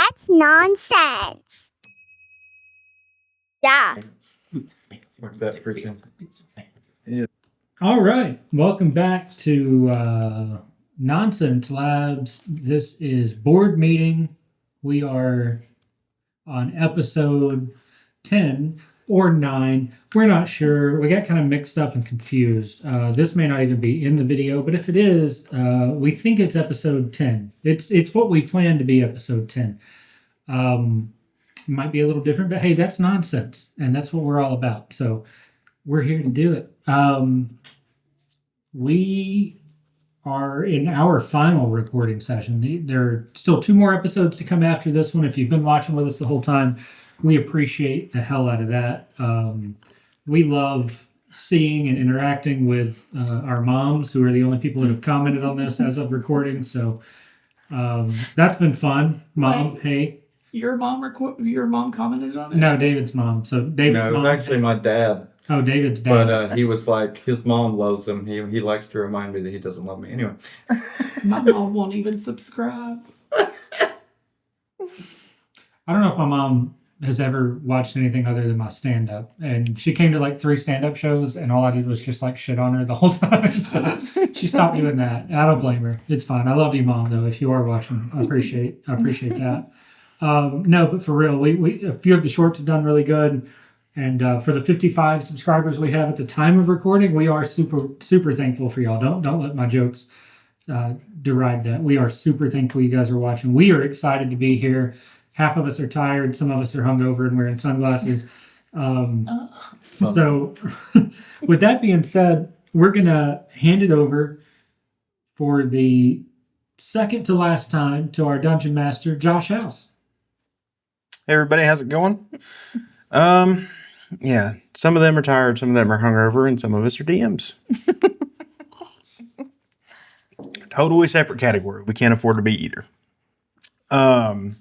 That's nonsense. Yeah. All right. Welcome back to Nonsense Labs. This is board meeting. We are on episode 10 or 9. We're not sure. We got kind of mixed up and confused. This may not even be in the video, but if it is, we think it's episode 10. It's what we plan to be episode 10. Might be a little different, but hey, that's nonsense, and that's what we're all about. So we're here to do it. We are in our final recording session. There are still 2 more episodes to come after this one. If you've been watching with us the whole time, we appreciate the hell out of that. We love seeing and interacting with our moms, who are the only people that have commented on this as of recording. So that's been fun. Mom, hey. Your mom commented on it? No, David's mom. So David's mom. No, it was actually my dad. Oh, David's dad. But he was like, his mom loves him. He likes to remind me that he doesn't love me. Anyway. My mom won't even subscribe. I don't know if my mom has ever watched anything other than my stand-up. And she came to like 3 stand-up shows, and all I did was just like shit on her the whole time. So she stopped doing that. I don't blame her. It's fine. I love you, Mom, though, if you are watching. I appreciate that. No, but for real, we a few of the shorts have done really good. And for the 55 subscribers we have at the time of recording, we are super thankful for y'all. Don't let my jokes deride that. We are super thankful you guys are watching. We are excited to be here. Half of us are tired. Some of us are hungover and wearing sunglasses. So with that being said, we're going to hand it over for the second to last time to our Dungeon Master, Josh House. Hey everybody, how's it going? Yeah, some of them are tired, some of them are hungover, and some of us are DMs. Totally separate category. We can't afford to be either. All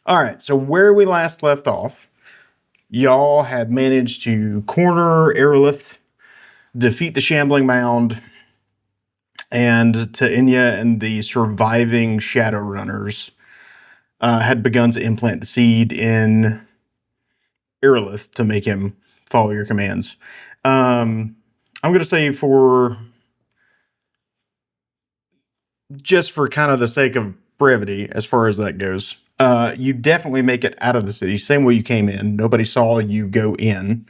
right, so where we last left off, y'all had managed to corner Aerolith, defeat the Shambling Mound, and Inya and the surviving Shadowrunners had begun to implant the seed in Aerolith to make him follow your commands. I'm going to say for kind of the sake of brevity, as far as that goes, you definitely make it out of the city, same way you came in. Nobody saw you go in.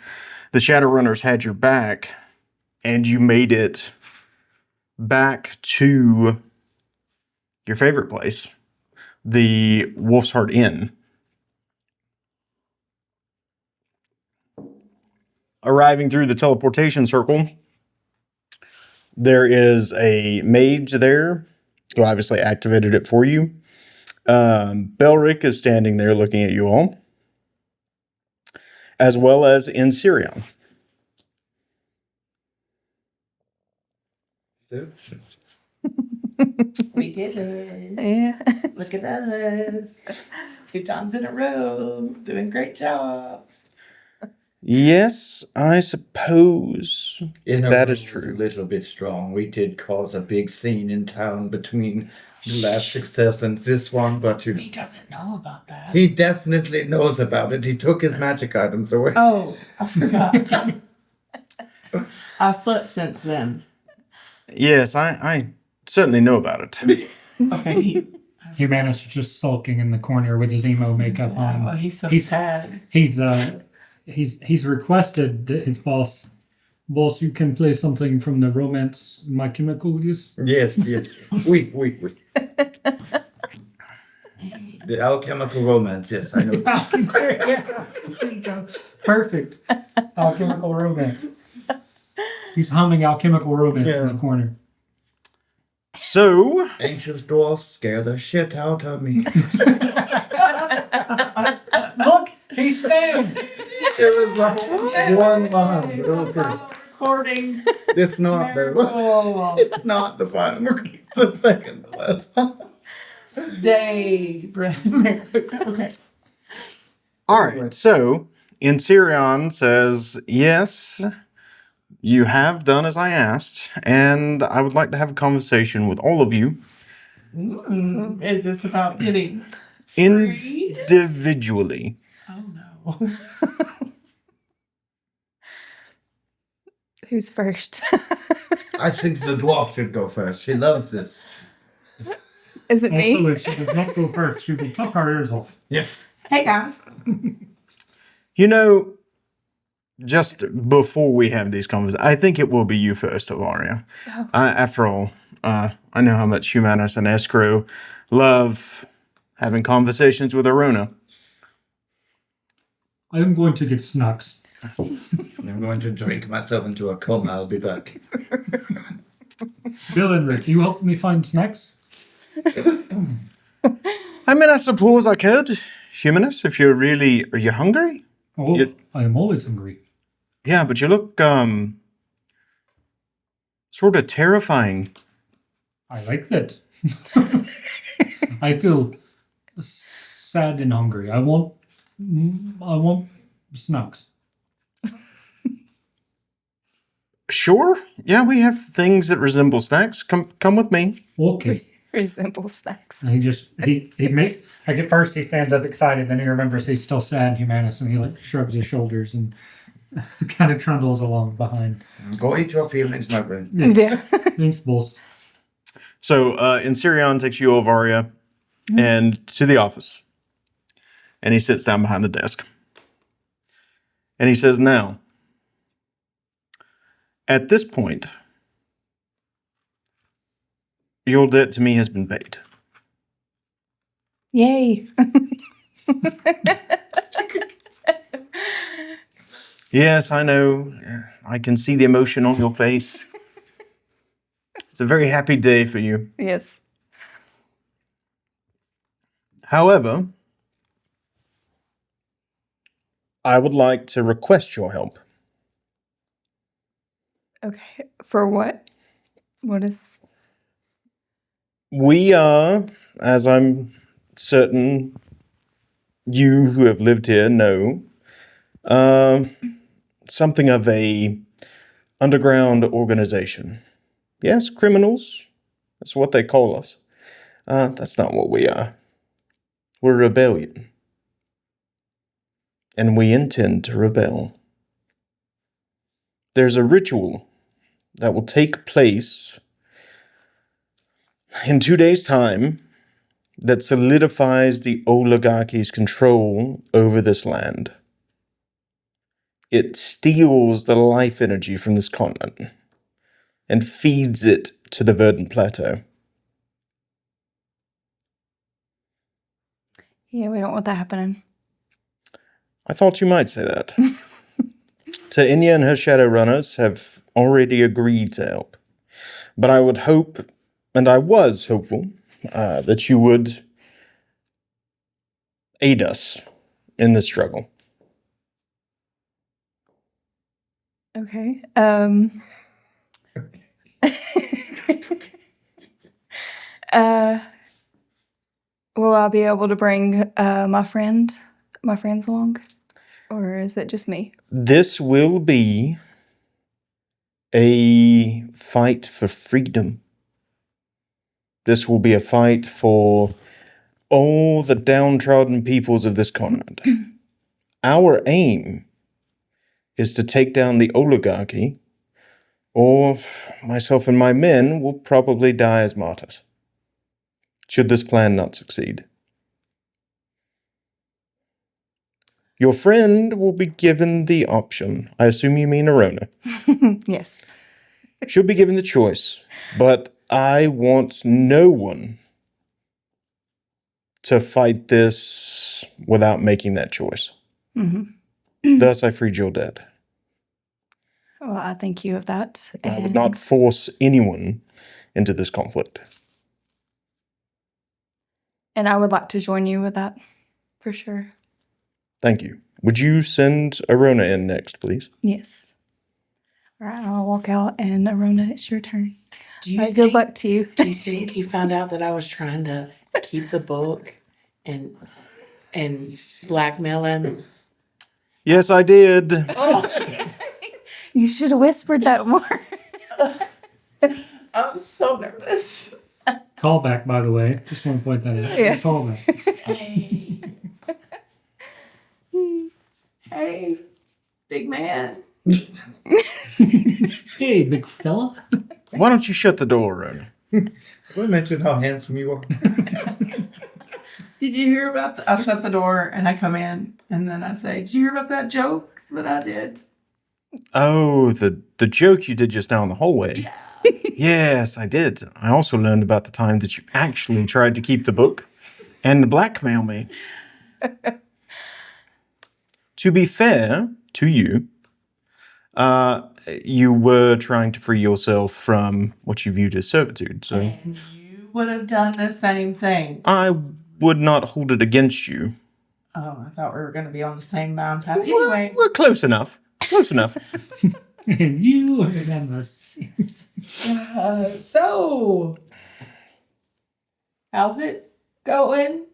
The Shadowrunners had your back, and you made it back to your favorite place, the Wolf's Heart Inn. Arriving through the teleportation circle, there is a mage there who obviously activated it for you. Belric is standing there looking at you all, as well as Insirion. We did it. Yeah. Look at us. 2 times in a row. Doing great jobs. Yes, I suppose that is true. A little bit strong. We did cause a big scene in town between the last success and this one, but He doesn't know about that. he definitely knows about it. He took his magic items away. Oh, I forgot. I slept since then. Yes, I certainly know about it. Okay. Humanus is just sulking in the corner with his emo makeup on. Oh, he's so He's- sad. He's requested that his boss, you can play something from the romance My Chemical Use. Yes. We. The alchemical romance, yes, I know. Perfect. Alchemical romance. He's humming Alchemical Romance in the corner. So, Ancient dwarfs scare the shit out of me. Look, he's saying. It was like one line. It was Recording. It's not it's not the final. It's the second to last one. Dave. Okay. all right. So, Insirion says, yes, you have done as I asked, and I would like to have a conversation with all of you. Is this about getting In free? individually. Oh no. Who's first? I think the dwarf should go first. She loves this. Is it Also, me? if she does not go first, she will chop our ears off. Yeah. Hey guys. You know, just before we have these conversations, I think it will be you first, Ilvaria. Oh. After all, I know how much Humanus and Escrow love having conversations with Arona. I am going to get snacks. I'm going to drink myself into a coma. I'll be back. Bill and Rick, you help me find snacks? I mean, I suppose I could. Humanus, if you're really... Are you hungry? Oh, You- I am always hungry. Yeah, but you look, sort of terrifying. I like that. I feel sad and hungry. I want snacks. Sure. Yeah, we have things that resemble snacks. Come with me. Okay. Resemble snacks. And he make like at first he stands up excited, then he remembers he's still sad, Humanus, and he like shrugs his shoulders and kind of trundles along behind. Go eat your feelings, my friend. Yeah. Thanks, boss. So, Inserion takes you, Ilvaria, and to the office. And he sits down behind the desk. And he says, now, at this point, your debt to me has been paid. Yay. Yes, I know. I can see the emotion on your face. It's a very happy day for you. Yes. However, I would like to request your help. Okay. For what? What is... We are, as I'm certain you who have lived here know, something of a underground organization. Yes, criminals. That's what they call us. That's not what we are. We're a rebellion. And we intend to rebel. There's a ritual that will take place in 2 days' time that solidifies the oligarchy's control over this land. It steals the life energy from this continent and feeds it to the verdant plateau. Yeah, we don't want that happening. I thought you might say that. Ta'inya and her Shadowrunners have already agreed to help. But I would hope, and I was hopeful, that you would aid us in this struggle. Okay. Will I be able to bring my friends along? Or is it just me? This will be a fight for freedom. This will be a fight for all the downtrodden peoples of this continent. Our aim is to take down the oligarchy, or myself and my men will probably die as martyrs, should this plan not succeed. Your friend will be given the option. I assume you mean Arona. Yes. She'll be given the choice, but I want no one to fight this without making that choice. Mm-hmm. Thus, I freed your debt. Well, I thank you of that. I would not force anyone into this conflict. And I would like to join you with that, for sure. Thank you. Would you send Arona in next, please? Yes. All right, I'll walk out, and Arona, it's your turn. Do you Good think- luck to you. Do you think he found out that I was trying to keep the book and blackmail him? Yes, I did. You should have whispered that more. I'm so nervous. Callback, by the way. Just want to point that out. Yeah. Callback. Hey. Hey, big man. Hey, big fella. Why don't you shut the door, Arona? We mentioned how handsome you are. Did you hear about I shut the door and I come in and then I say, did you hear about that joke that I did? Oh, the joke you did just now in the hallway. Yeah. Yes, I did. I also learned about the time that you actually tried to keep the book and blackmail me. To be fair to you, you were trying to free yourself from what you viewed as servitude, so And you would have done the same thing. I would not hold it against you. Oh, I thought we were going to be on the same mountain path. Anyway, We're close enough. Close enough. And you are done this. so how's it going?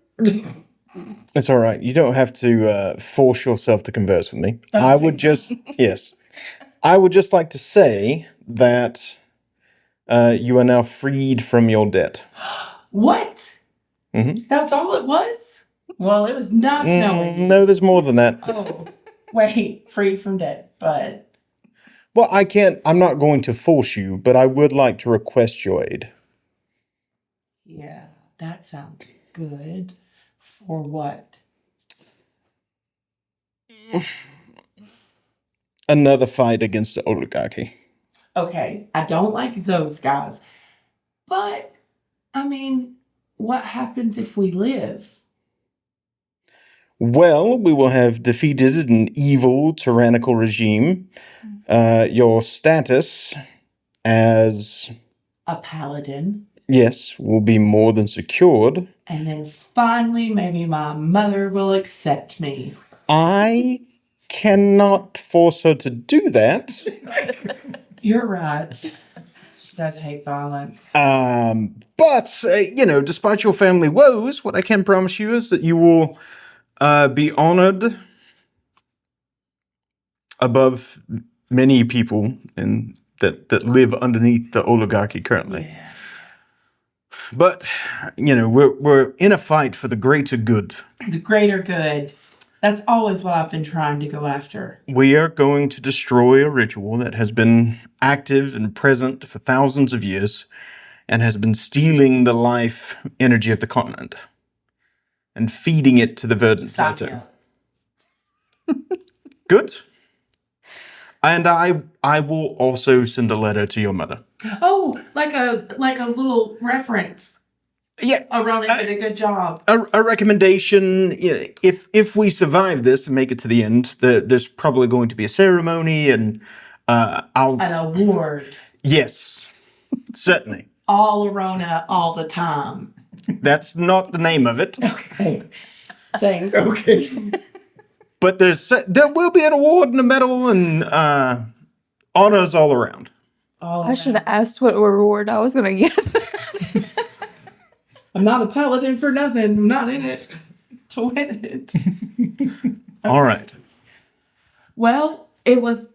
It's all right. You don't have to force yourself to converse with me. I would just, yes. I would just like to say that you are now freed from your debt. What? Mhm. That's all it was? Well, it was nice knowing you. No, there's more than that. Oh, wait, free from debt, but Well, I'm not going to force you, but I would like to request your aid. yeah, that sounds good. For what? Another fight against the oligarchy. Okay, I don't like those guys. But, I mean, what happens if we live? Well, we will have defeated an evil, tyrannical regime. Your status as, A paladin. yes, will be more than secured. And then finally, maybe my mother will accept me. I cannot force her to do that. You're right. She does hate violence. But, despite your family woes, what I can promise you is that you will be honored above many people that live underneath the oligarchy currently. Yeah. But, we're in a fight for the greater good. The greater good. That's always what I've been trying to go after. We are going to destroy a ritual that has been active and present for thousands of years and has been stealing the life energy of the continent and feeding it to the verdant Sign me plateau. up. Good. And I will also send a letter to your mother. Oh, like a little reference. Yeah, Arona did a good job. a recommendation. If we survive this and make it to the end, there's probably going to be a ceremony, and I'll. An award. Yes, certainly. All Arona all the time. That's not the name of it, Okay. Thanks. Okay. but there will be an award and a medal and honors all around. I should have asked what reward I was going to get. I'm not a paladin for nothing. I'm not in it to win it. All right. Well, it was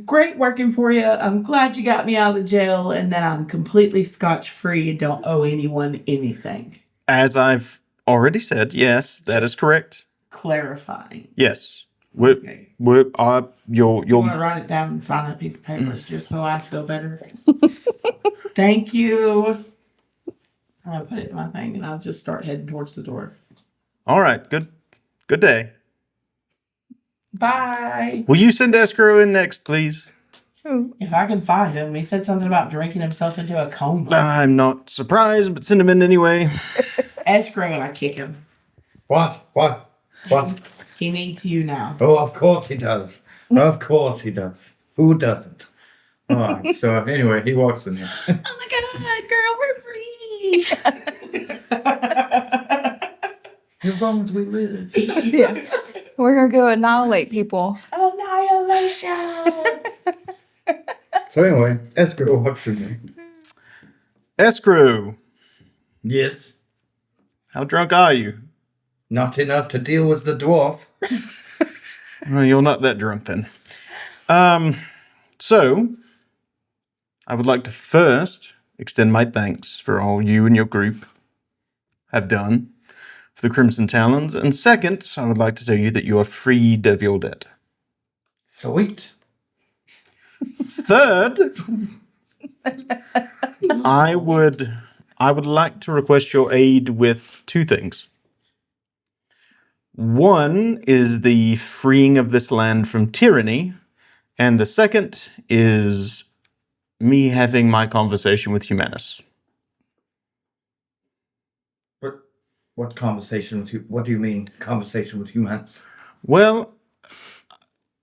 great working for you. I'm glad you got me out of jail and that I'm completely scotch-free and don't owe anyone anything. As I've already said, yes, that is correct. Clarifying. Yes. Okay. You'll You want to write it down and sign a piece of paper just so I feel better? Thank you. I'm going to put it in my thing and I'll just start heading towards the door. all right. Good day. Bye. Will you send Escrow in next, please? If I can find him, he said something about drinking himself into a coma. I'm not surprised, but send him in anyway. Escrow and I kick him. What? He needs you now. Oh, of course he does. Of course he does. Who doesn't? All right. So anyway, he walks in here. Oh my God, girl, we're free. As long as we live. Yeah. We're going to go annihilate people. Annihilation. So anyway, Escrow walks in here. Escrow, Yes. how drunk are you? Not enough to deal with the dwarf. Well, you're not that drunk then. So, I would like to first extend my thanks for all you and your group have done for the Crimson Talons. And second, I would like to tell you that you are freed of your debt. Sweet. Third, I would like to request your aid with two things. One is the freeing of this land from tyranny, and the second is me having my conversation with Humanus. What conversation with you? What do you mean, conversation with humans? Well,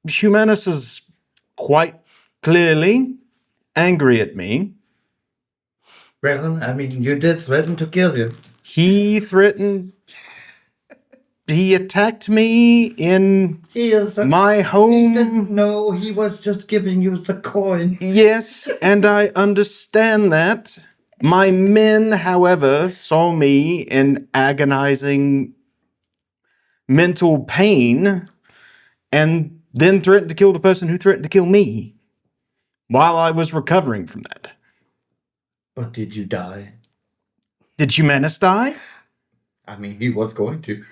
Humanus is quite clearly angry at me. Well, I mean, you did threaten to kill you. He attacked me in my He home. didn't know. He was just giving you the coin. Yes, and I understand that. My men, however, saw me in agonizing mental pain and then threatened to kill the person who threatened to kill me while I was recovering from that. But did you die? Did Humanus die? I mean, he was going to.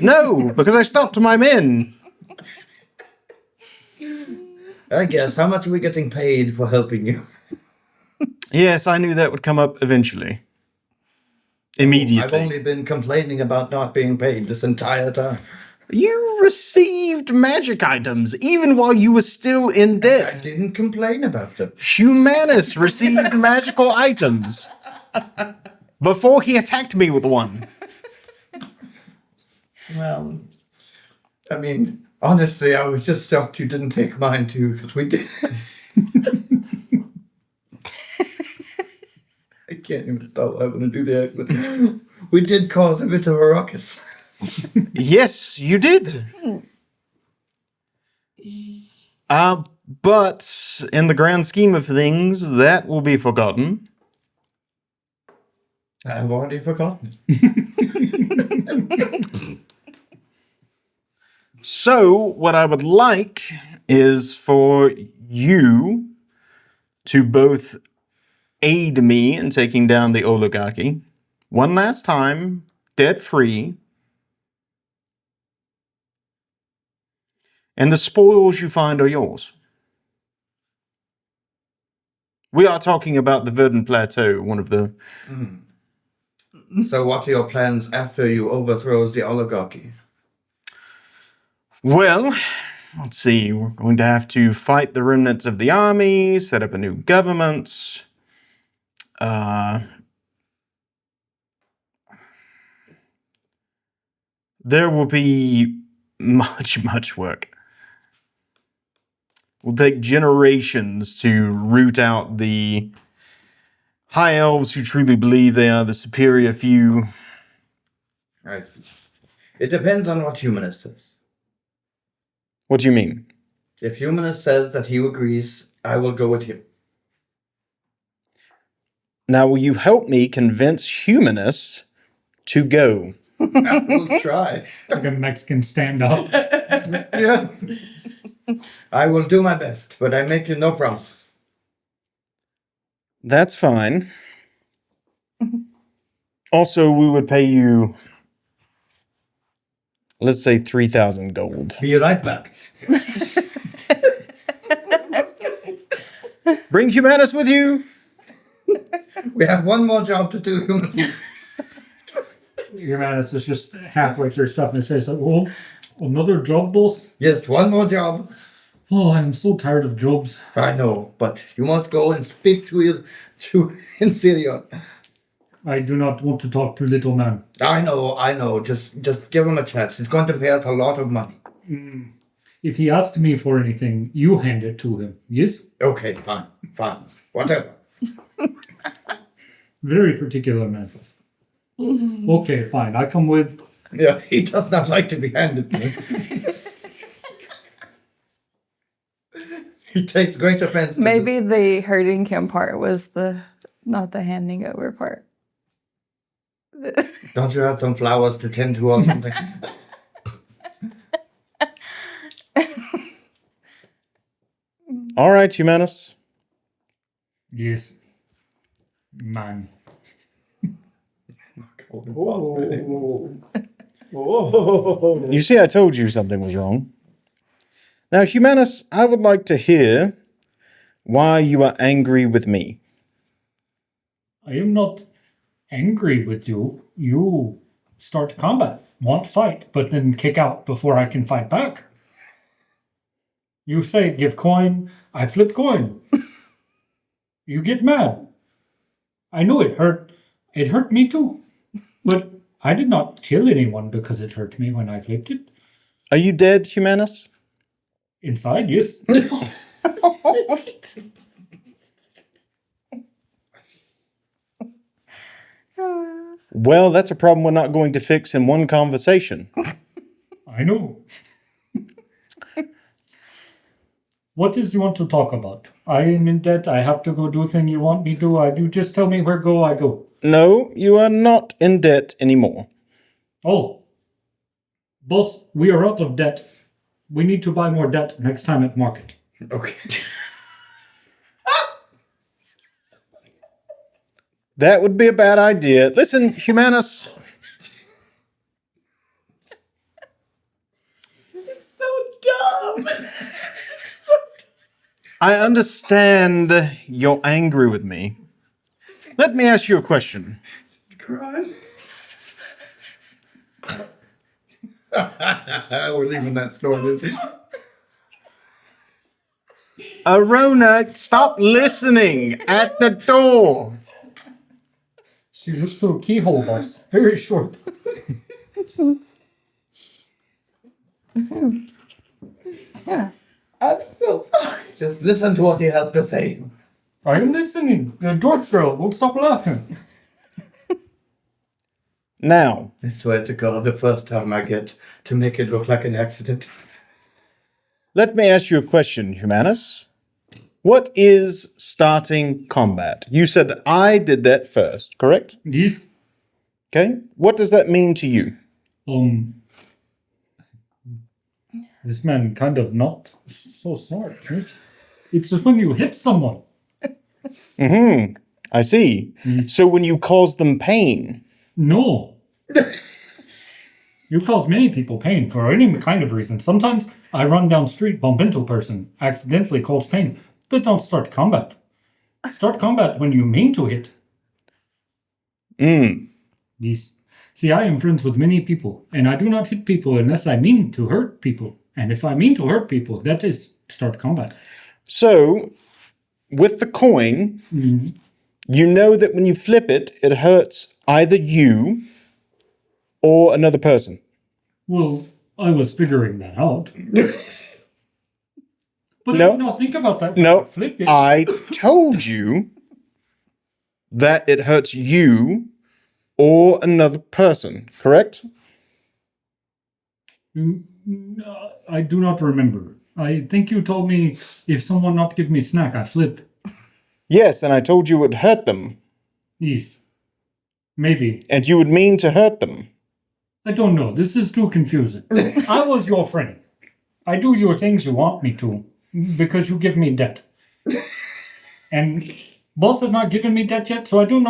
No, because I stopped my men. I guess. How much are we getting paid for helping you? Yes, I knew that would come up eventually. Immediately. I've only been complaining about not being paid this entire time. You received magic items even while you were still in I debt. didn't complain about them. Humanus received magical items before he attacked me with one. Well, I mean, honestly, I was just shocked you didn't take mine too, because we did. I can't even stop having to do the accent. We did cause a bit of a ruckus. Yes, you did. But in the grand scheme of things, that will be forgotten. I've already forgotten. So, what I would like is for you to both aid me in taking down the oligarchy one last time, debt-free, and the spoils you find are yours. We are talking about the Verdant Plateau, one of the... So what are your plans after you overthrow the oligarchy? Well, let's see. We're going to have to fight the remnants of the army, set up a new government. There will be much work. It will take generations to root out the high elves who truly believe they are the superior few. I see. It depends on what Humanus says. What do you mean? If Humanus says that he agrees, I will go with him. Now, will you help me convince Humanus to go? I will try. Like a Mexican standoff. Yeah. I will do my best, but I make you no promises. That's fine. Also, we would pay you, let's say, 3,000 gold. Be right back. Bring Humanus with you. We have one more job to do, Humanus. Humanus is just halfway through stuffing his face like, oh, another job, boss? Yes, one more job. Oh, I'm so tired of jobs. I know, but you must go and speak to Insidion. I do not want to talk to little man. I know. Just give him a chance. It's going to pay us a lot of money. If he asks me for anything, you hand it to him. Yes? Okay, fine. Whatever. Very particular man. Okay, fine. I come with. Yeah, he does not like to be handed to. He takes great offense. Maybe the hurting him part was not the handing over part. Don't you have some flowers to tend to or something? All right, Humanus. Yes. Man. You see, I told you something was wrong. Now, Humanus, I would like to hear why you are angry with me. I am not angry with you. You start combat, want fight, but then kick out before I can fight back. You say, give coin, I flip coin. You get mad. I know it hurt. It hurt me too. But I did not kill anyone because it hurt me when I flipped it. Are you dead, Humanus? Inside, yes. Well, that's a problem we're not going to fix in one conversation. I know. What is you want to talk about? I am in debt. I have to go do thing you want me to. I do. Just tell me where go. I go. No, you are not in debt anymore. Oh, boss, we are out of debt. We need to buy more debt next time at market. Okay. That would be a bad idea. Listen, Humanus, It's so dumb. I understand you're angry with me. Let me ask you a question. Crying. We're leaving that store, Lizzie. Arona, stop listening at the door. She looks through a keyhole, boss. Very short. I'm so sorry. Just listen to what he has to say. I am listening. The dwarf girl won't stop laughing. Now, I swear to God, the first time I get to make it look like an accident. let me ask you a question, Humanus. What is starting combat? You said I did that first, correct? Yes. Okay. What does that mean to you? This man kind of not so smart. Yes? It's just when you hit someone. Mm-hmm. I see. So when you cause them pain. No. You cause many people pain for any kind of reason. Sometimes I run down street, bump into a person, accidentally cause pain, but don't start combat. Start combat when you mean to hit. Yes. See, I am friends with many people, and I do not hit people unless I mean to hurt people. And if I mean to hurt people, that is start combat. So, with the coin, you know that when you flip it, it hurts either you or another person. Well, I was figuring that out. But No. I did not think about that when No, I flipped it. I told you that it hurts you or another person, correct? No, I do not remember. I think you told me if someone not give me snack, I flip. Yes, and I told you it would hurt them, Yes. Maybe. and you would mean to hurt them. I don't know. This is too confusing. I was your friend. I do your things you want me to because you give me debt. And boss has not given me debt yet, so I don't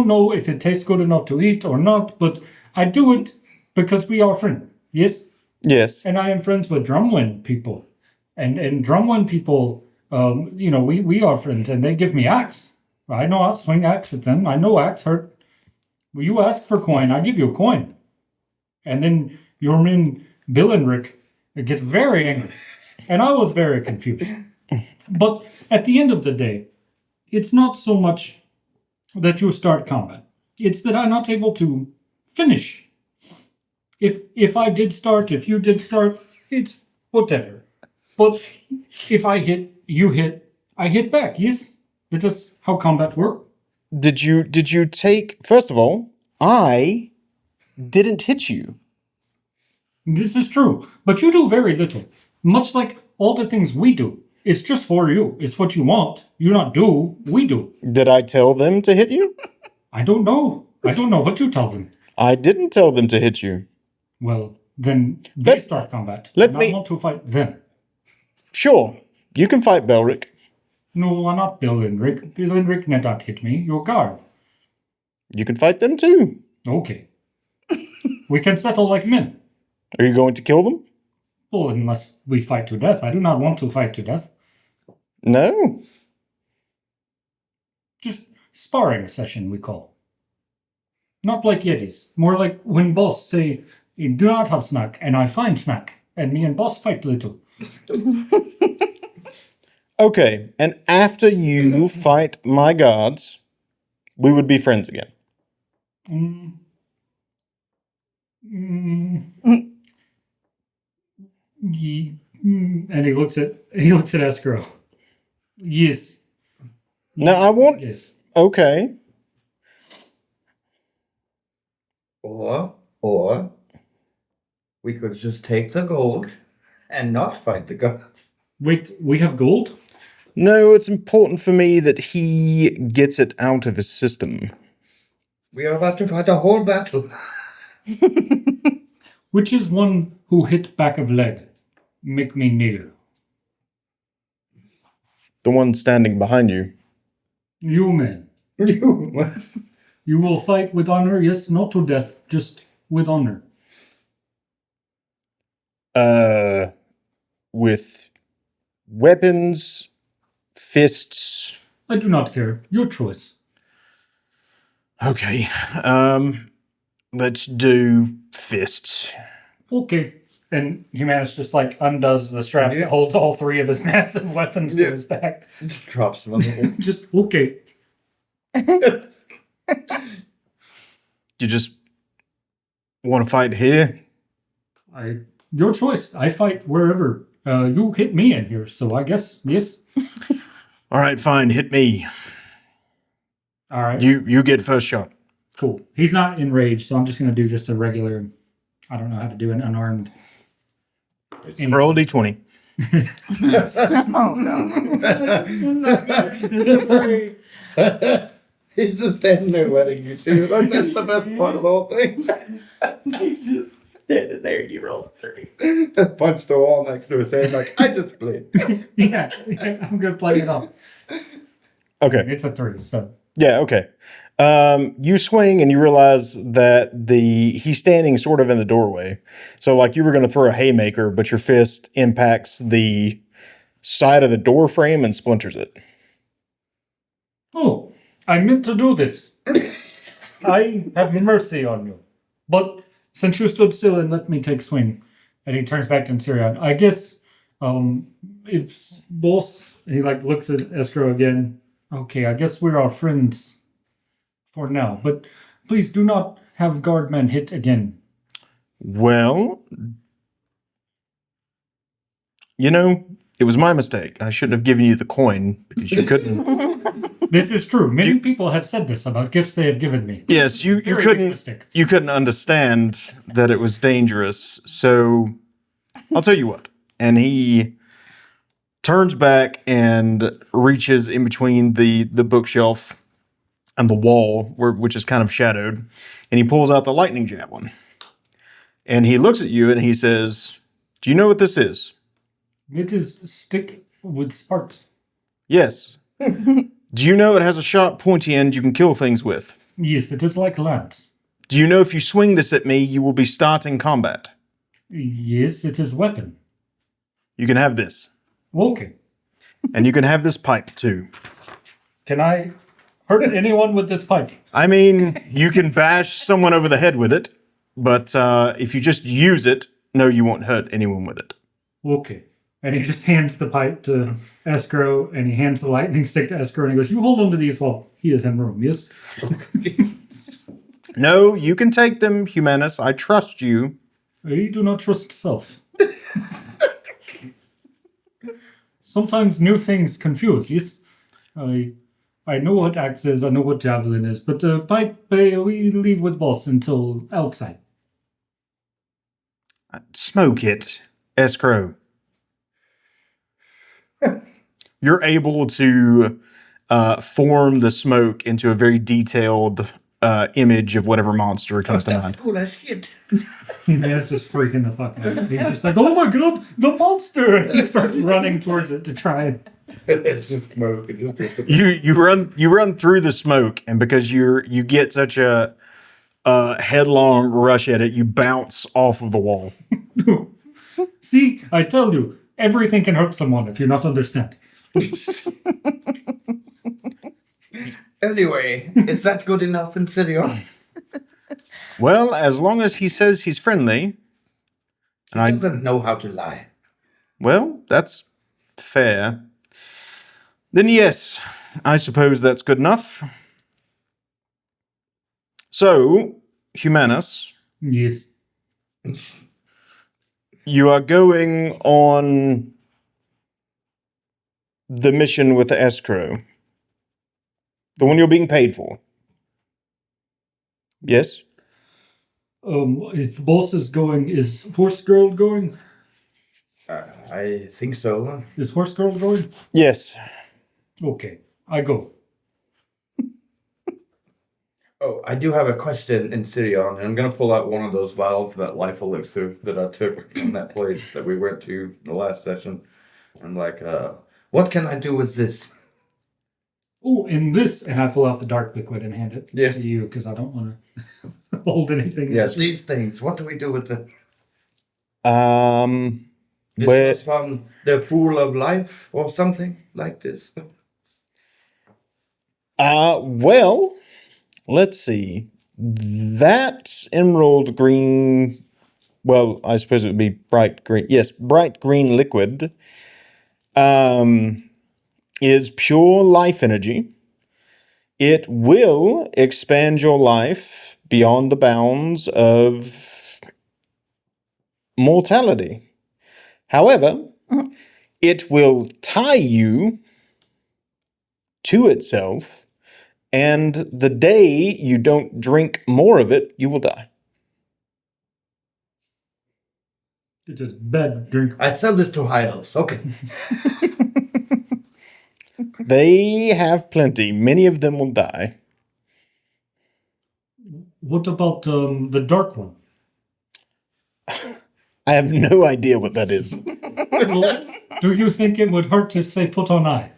know if it tastes good enough to eat or not, but I do it because we are friends. Yes? Yes. And I am friends with Drumwind people. And Drumwind people, we are friends, and they give me axe. I know I'll swing axe at them. I know axe hurt. Well, you ask for coin, I give you a coin. And then your man, Bill and Rick, get very angry. And I was very confused. But at the end of the day, it's not so much that you start combat. It's that I'm not able to finish. If I did start, if you did start, it's whatever. But if I hit, you hit, I hit back. Yes? That is how combat works. Did you take, first of all, I didn't hit you. This is true. But you do very little. Much like all the things we do. It's just for you. It's what you want. You not do, we do. Did I tell them to hit you? I don't know. I don't know what you tell them. I didn't tell them to hit you. Well, then they start combat. let and me- I want to fight them. Sure, you can fight Belric. No, I'm not Bill and Rick. Bill and Rick did not hit me. Your guard. You can fight them too. Okay. We can settle like men. Are you going to kill them? Well, unless we fight to death. I do not want to fight to death. No. Just sparring session, we call. Not like Yetis. More like when boss say, do not have snack, and I find snack, and me and boss fight little. Okay, and after you fight my gods, we would be friends again. Mm. And he looks at Escrow. Yes. Now, I want... Yes. Okay. Or we could just take the gold and not fight the gods. Wait, we have gold? No, it's important for me that he gets it out of his system. We are about to fight a whole battle. Which is one who hit back of leg? Make me kneel. The one standing behind you. You man. You will fight with honor, yes, not to death, just with honor. With weapons, fists. I do not care. Your choice. Okay. Let's do fists. Okay. And Humanus just like undoes the strap that holds all three of his massive weapons to his back. Just drops them on the wall. Just okay. You just want to fight here? Your choice. I fight wherever. You hit me in here, so I guess yes. All right, fine. Hit me. All right. You get first shot. Cool. He's not enraged, so I'm just gonna do just a regular. I don't know how to do an unarmed. Roll d20. Oh no. He's just standing there letting you shoot. That's the best part of the whole thing. He's just standing there and you roll a 3. Punch the wall next to his head like, I just played. yeah, I'm gonna play it off. Okay. It's a 3, so. Yeah, okay. You swing and you realize that he's standing sort of in the doorway. So like you were going to throw a haymaker, but your fist impacts the side of the door frame and splinters it. Oh, I meant to do this. I have mercy on you. But since you stood still and let me take a swing, and he turns back to Tyrion, I guess if both, he like looks at Escrow again. Okay, I guess we're our friends for now, but please do not have guardmen hit again. Well, it was my mistake. I shouldn't have given you the coin because you couldn't. This is true. Many people have said this about gifts they have given me. Yes, you Very couldn't. realistic. You couldn't understand that it was dangerous. So I'll tell you what. And he turns back and reaches in between the bookshelf and the wall, which is kind of shadowed, and he pulls out the lightning javelin. And he looks at you and he says, "Do you know what this is?" It is stick with sparks. Yes. Do you know it has a sharp, pointy end you can kill things with? Yes, it is like lance. Do you know if you swing this at me, you will be starting combat? Yes, it is weapon. You can have this. Okay. And you can have this pipe, too. Can I hurt anyone with this pipe? I mean, you can bash someone over the head with it, but if you just use it, no, you won't hurt anyone with it. Okay. And he just hands the pipe to Escrow, and he hands the lightning stick to Escrow, and he goes, "You hold on to these while he is in room, yes?" No, you can take them, Humanus. I trust you. I do not trust self. Sometimes new things confuse, yes? I know what axe is, I know what javelin is, but pipe, we leave with boss until outside. Smoke it, Escrow. You're able to form the smoke into a very detailed image of whatever monster comes to mind. Cool as shit. Man's just freaking the fuck out. He's just like, "Oh my god, the monster!" And he starts running towards it to try and... It's just smoke. You run through the smoke, and because you get such a headlong rush at it, you bounce off of the wall. See, I tell you, everything can hurt someone if you're not understanding. Anyway, is that good enough in Sirion? Well, as long as he says he's friendly. He doesn't know how to lie. Well, that's fair. Then yes, I suppose that's good enough. So, Humanus, Yes. you are going on the mission with the Escrow. The one you're being paid for. Yes? If the boss is going, is Horse Girl going? I think so. Is Horse Girl going? Yes. Okay, I go. Oh, I do have a question in Sirion, and I'm gonna pull out one of those vials of that life elixir that I took from that place that we went to the last session. I'm like, what can I do with this? Oh, and this, and I pull out the dark liquid and hand it Yeah. to you because I don't want to hold anything. Yes, these things. What do we do with them? This Where, was from the pool of life or something like this. well, let's see. That emerald green, well, I suppose it would be bright green. Yes, bright green liquid is pure life energy. It will expand your life beyond the bounds of mortality. However, it will tie you to itself, and the day you don't drink more of it, you will die. It is bad drink. I sell this to high elves. Okay. They have plenty. Many of them will die. What about the dark one? I have no idea what that is. Well, do you think it would hurt to say put on eye?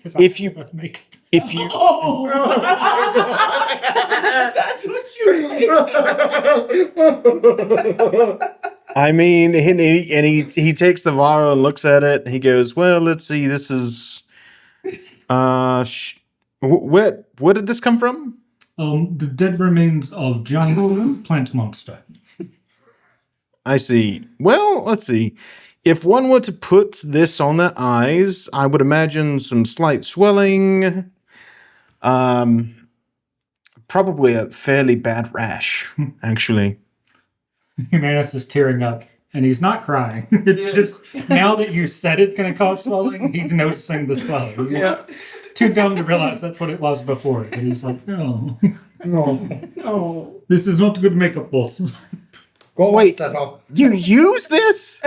If you- make If you Oh, that's what you I mean, and he takes the vial and looks at it. He goes, "Well, let's see. This is, where did this come from?" the dead remains of giant plant monster. I see. Well, let's see. If one were to put this on their eyes, I would imagine some slight swelling. Probably a fairly bad rash, actually. Humanus is tearing up, and he's not crying. It's just now that you said it's going to cause swelling, he's noticing the swelling. He's too dumb to realize that's what it was before. And he's like, no, Oh, this is not good makeup, boss. Go Wait. that up. You use this?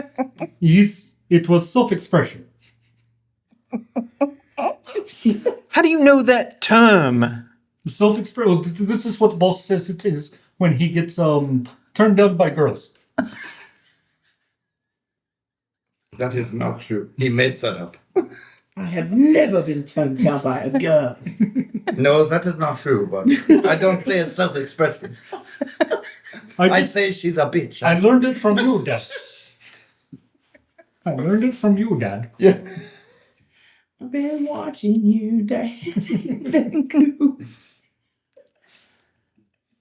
It was self-expression. How do you know that term? Self-expression. This is what boss says it is when he gets turned down by girls. That is not true. He made that up. I have never been turned down by a girl. No, that is not true, but I don't say it's self-expression. I say she's a bitch. I learned it from you, Dad. I learned it from you, Dad. Yeah. I've been watching you, Dad.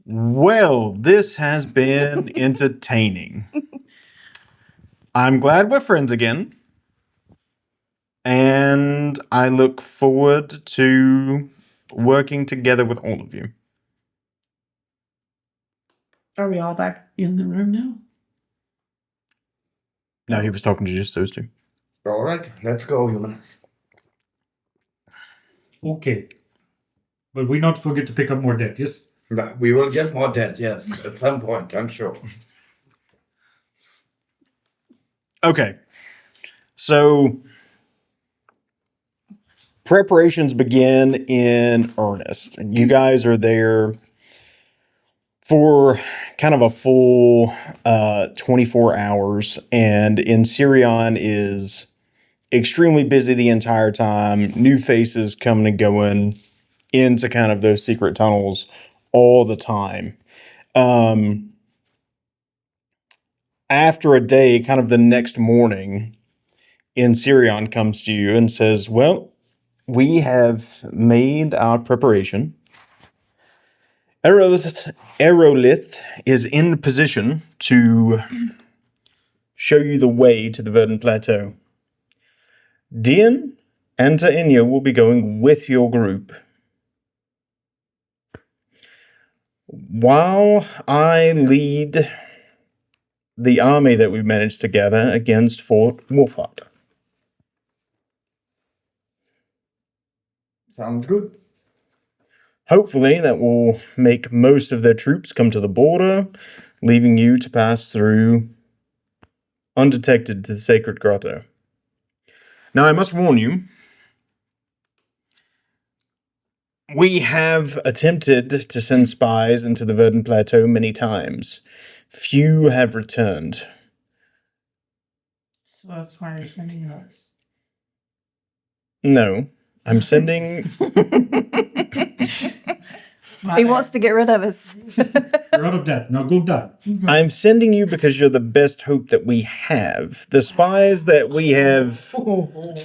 Well, this has been entertaining. I'm glad we're friends again. And I look forward to working together with all of you. Are we all back in the room now? No, he was talking to just those two. All right, let's go, human. Okay. But we not forget to pick up more debt, yes? But we will get more dead, yes, at some point, I'm sure. Okay. So preparations begin in earnest. You guys are there for kind of a full 24 hours, and Sirion is extremely busy the entire time. New faces coming and going into kind of those secret tunnels all the time. after a day, kind of the next morning, Sirion comes to you and says, well, we have made our preparation. Aerolith is in position to show you the way to the Verdant Plateau. Dian and Ta'inya will be going with your group, while I lead the army that we've managed to gather against Fort Wolfheart. Sounds good. Hopefully that will make most of their troops come to the border, leaving you to pass through undetected to the Sacred Grotto. Now, I must warn you, we have attempted to send spies into the Verdant Plateau many times. Few have returned. So that's why you're sending us. No, I'm sending... He wants to get rid of us. You're out of debt. No good debt. I'm sending you because you're the best hope that we have. The spies that we have...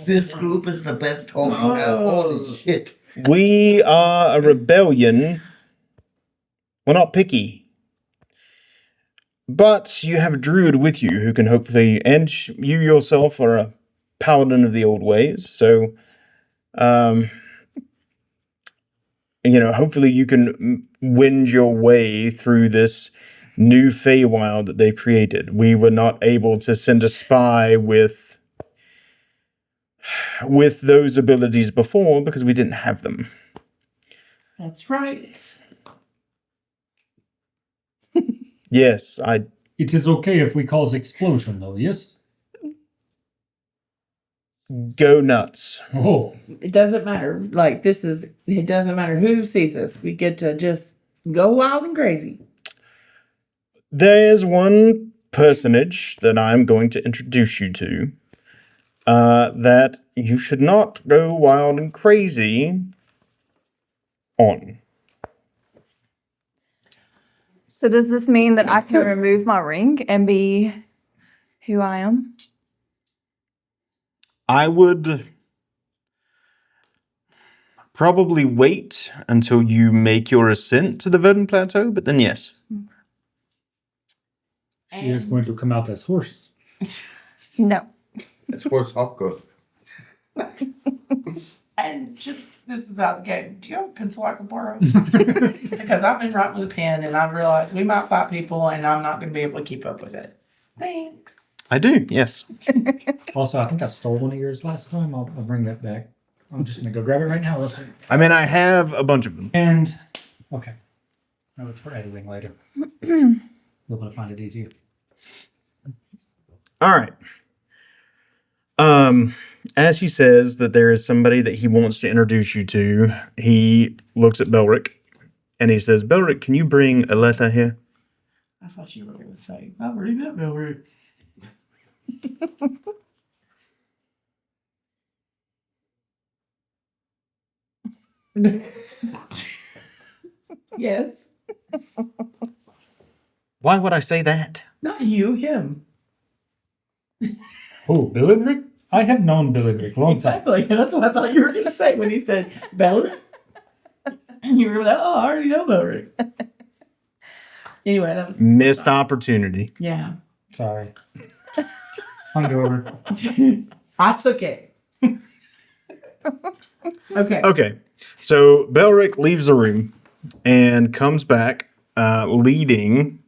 This group is the best hope we have. Holy shit. We are a rebellion. We're not picky. But you have a druid with you who can hopefully... And you yourself are a paladin of the old ways, so... hopefully you can wend your way through this new Feywild that they've created. We were not able to send a spy with those abilities before because we didn't have them. That's right. Yes, It is okay if we cause explosion, though, yes? go nuts. Oh, It doesn't matter. Like, it doesn't matter who sees us. We get to just go wild and crazy. There's one personage that I'm going to introduce you to that you should not go wild and crazy on. So does this mean that I can remove my ring and be who I am? I would probably wait until you make your ascent to the Verdant Plateau, but then yes. she is going to come out as horse. No. It's horse Hopka. And just, this is out the game. Do you have a pencil I can borrow? Because I've been writing with a pen and I've realized we might fight people and I'm not going to be able to keep up with it. Thanks. I do, yes. Also, I think I stole one of yours last time. I'll bring that back. I'm just going to go grab it right now. Real quick. I mean, I have a bunch of them. And, okay. No, it's for editing later. You'll be able to find it easier. All right. As he says that there is somebody that he wants to introduce you to, he looks at Belric and he says, Belric, can you bring Aletta here? I thought you were going to say, I've already met Miller. Yes. Why would I say that? Not you, him. Oh, Billingrick? I have known Billingrick a long time. Exactly. That's what I thought you were going to say when he said Belric. And you were like, oh, I already know Belric. Anyway, that was... Missed opportunity. Yeah. Sorry. Hungover. I took it. Okay. Okay. So Belric leaves the room and comes back leading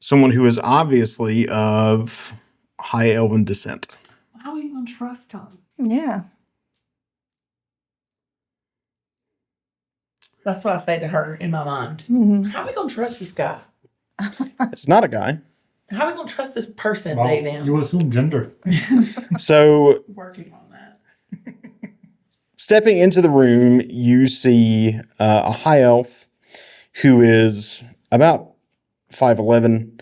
someone who is obviously of high elven descent. How are you going to trust him? Yeah. That's what I say to her in my mind. Mm-hmm. How are we going to trust this guy? It's not a guy. How are we going to trust this person, Well, they, them? you assume gender. So Working on that. stepping into the room, you see a high elf who is about 5'11".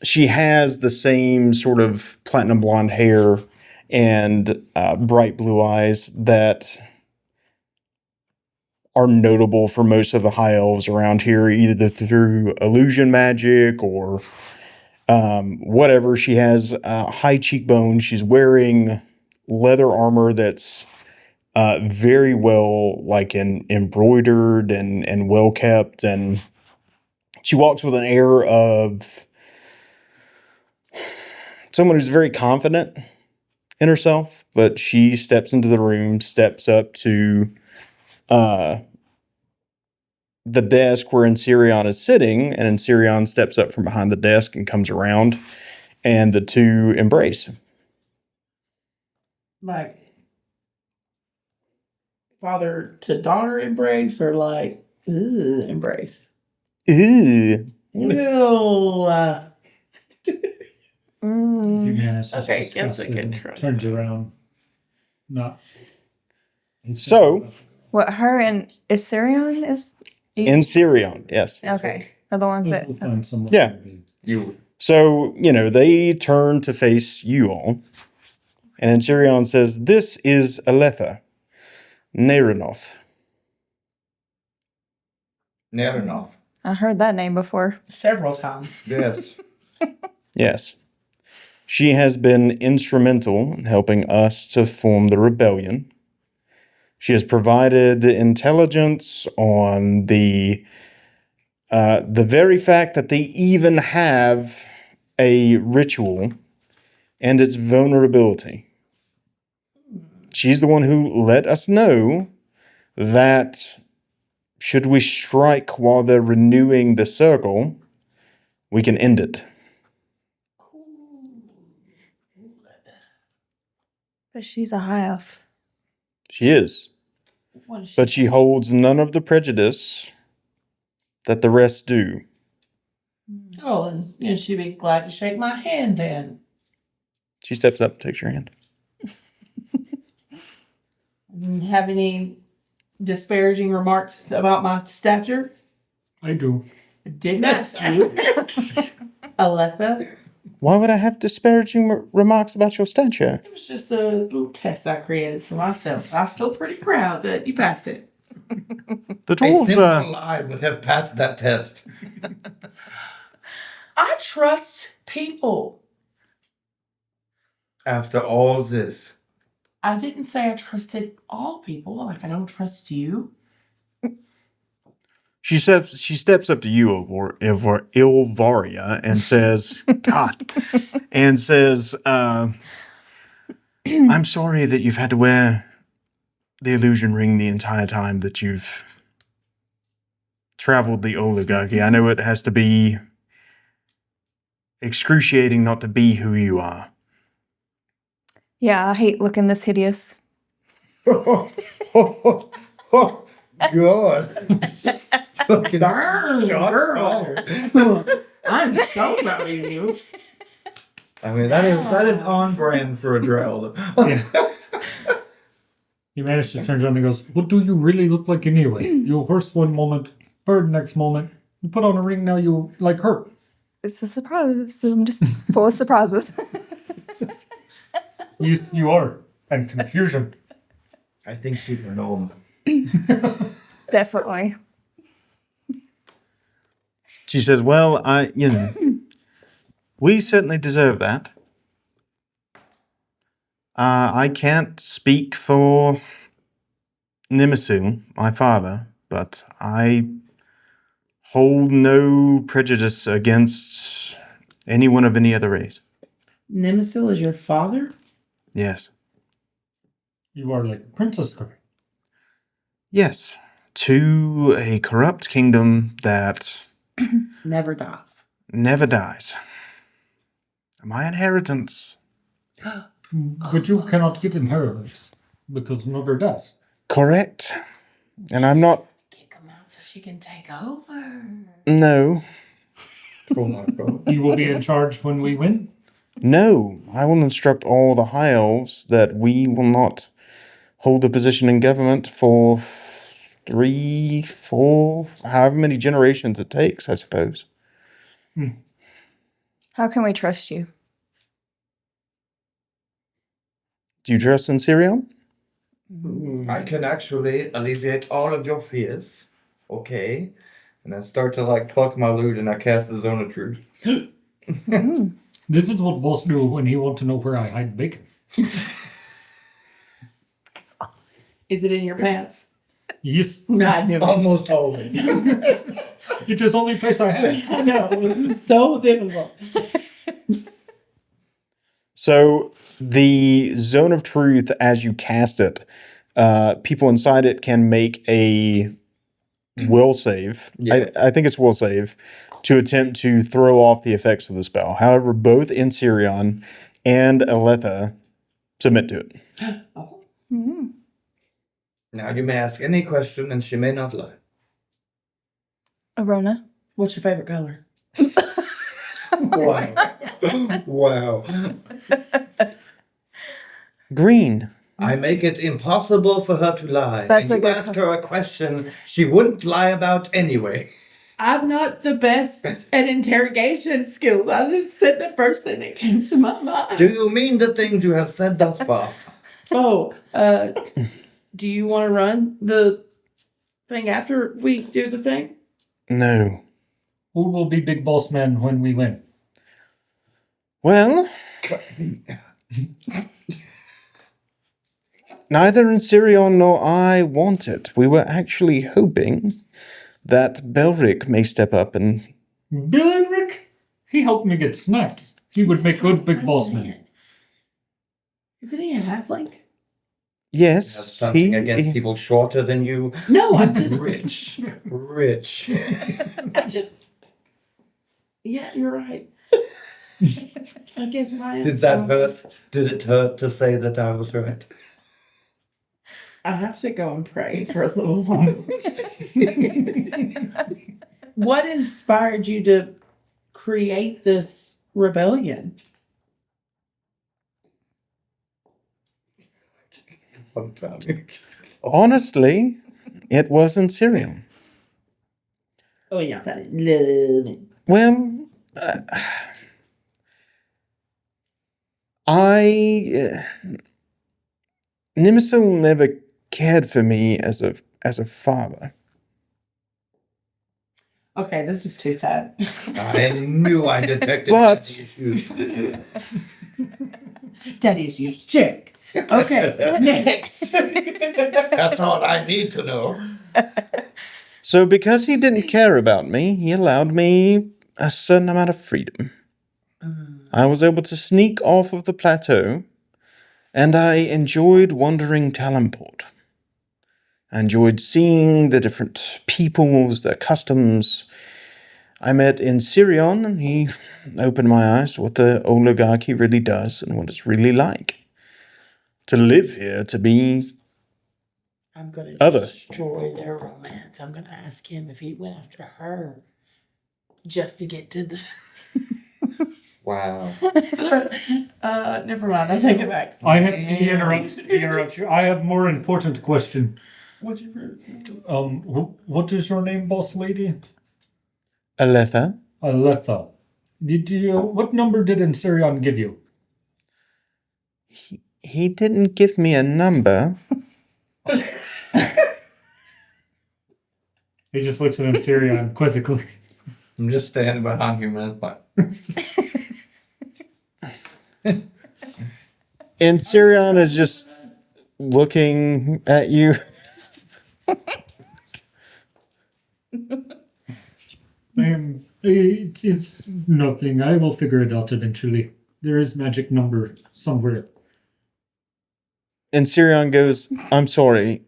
She has the same sort of platinum blonde hair and bright blue eyes that are notable for most of the high elves around here, either through illusion magic or whatever. She has high cheekbones. She's wearing leather armor that's very well embroidered and well kept, and she walks with an air of someone who's very confident in herself. But she steps into the room, steps up to the desk where Enserion is sitting, and Enserion steps up from behind the desk and comes around, and the two embrace. Like father to daughter embrace, or like embrace? Ew. Ew. Humanus is Okay, guess we disgusted can and trust turns around. Not. So, What her and Iserion is? Enserion, yes. Okay. Are the ones that. We'll find someone. Yeah. You So, they turn to face you all. And Enserion says, "This is Aletha, Nerinoth." never know. I heard that name before. Several times. Yes. Yes. She has been instrumental in helping us to form the rebellion. She has provided intelligence on the very fact that they even have a ritual and its vulnerability. She's the one who let us know that should we strike while they're renewing the circle, we can end it. But she's a high elf. She is. What is she? But she holds none of the prejudice that the rest do. Oh, and she'd be glad to shake my hand then. She steps up, takes your hand. Have any disparaging remarks about my stature? I do. Didn't ask you. Aletha. Why would I have disparaging remarks about your stature? It was just a little test I created for myself. I feel pretty proud that you passed it. The A dwarves simple are... lie would have passed that test. I trust people. After all this, I didn't say I trusted all people. Like, I don't trust you. She steps up to you, Ilvaria, and says, God, and says, I'm sorry that you've had to wear the illusion ring the entire time that you've traveled the oligarchy. I know it has to be excruciating not to be who you are. Yeah, I hate looking this hideous. God. Fucking Burn, shots girl. fired. I'm so proud of you. I mean, that is on brand for a drow. Yeah. Humanus just turns around and goes, "What do you really look like anyway? You're a horse one moment, bird next moment. You put on a ring, now you like her." It's a surprise. I'm just full of surprises. You are. And confusion. I think she's a gnome. Definitely. She says, well, we certainly deserve that. I can't speak for Nimisil, my father, but I hold no prejudice against anyone of any other race. Nimisil is your father? Yes. You are like a princess, correct? Yes. To a corrupt kingdom that Never dies. never dies. My inheritance. But you cannot get inheritance because never does. Correct. And I'm not... Kick him out so she can take over. No. Oh my God. You will be in charge when we win. No. I will instruct all the high elves that we will not hold a position in government for 3, 4, however many generations it takes, I suppose. How can we trust you? Do you trust in Sirion? I can actually alleviate all of your fears. Okay. And I start to like pluck my loot and I cast the Zone of Truth. This is what boss do when he want to know where I hide bacon. Is it in your pants? Yes, No, I knew it. Almost always. it is the only place I have. I know, this is so difficult. So the Zone of Truth, as you cast it, people inside it can make a will save. Yeah. I think it's will save to attempt to throw off the effects of the spell. However, both Ensirion and Aletha submit to it. Now you may ask any question and she may not lie. Arona. What's your favorite color? Wow. Wow. Green. I make it impossible for her to lie. That's and a you good ask her a question she wouldn't lie about anyway. I'm not the best at interrogation skills. I just said the first thing that came to my mind. Do you mean the things you have said thus far? Oh, do you want to run the thing after we do the thing? No. Who will be big boss man when we win? Well, neither Ensirion nor I want it. We were actually hoping that Belric may step up and... Billerick? He helped me get snacks. He would make good big boss man. Isn't he a halfling? Yes, Have something against he, people shorter than you? No, I'm just Rich. Rich. I just. Yeah, you're right. I guess I am. Did that hurt? Did it hurt to say that I was right? I have to go and pray for a little while. What inspired you to create this rebellion? One time. honestly, it was Ensirion. Oh yeah, I found it. Well, Nimisil never cared for me as a father. Okay, this is too sad. I knew I detected But- daddy issues. Daddy issues, check. Okay, next. That's all I need to know. So because he didn't care about me, he allowed me a certain amount of freedom. I was able to sneak off of the plateau, and I enjoyed wandering Talonport. I enjoyed seeing the different peoples, their customs. I met Ensirion, and he opened my eyes to what the oligarchy really does and what it's really like. To live here, to be I'm gonna Other. destroy their romance. I'm gonna ask him if he went after her just to get to the. Wow. Never mind. I take it back. He interrupts you. I have more important question. What's your first name? What is your name, boss lady? Aletha. Aletha. What number did Ensirion give you? He didn't give me a number. He just looks at Ensirion quizzically. I'm just standing behind Humanus, but Ensirion is just looking at you. It's nothing. I will figure it out eventually. There is magic number somewhere. Ensirion goes, I'm sorry.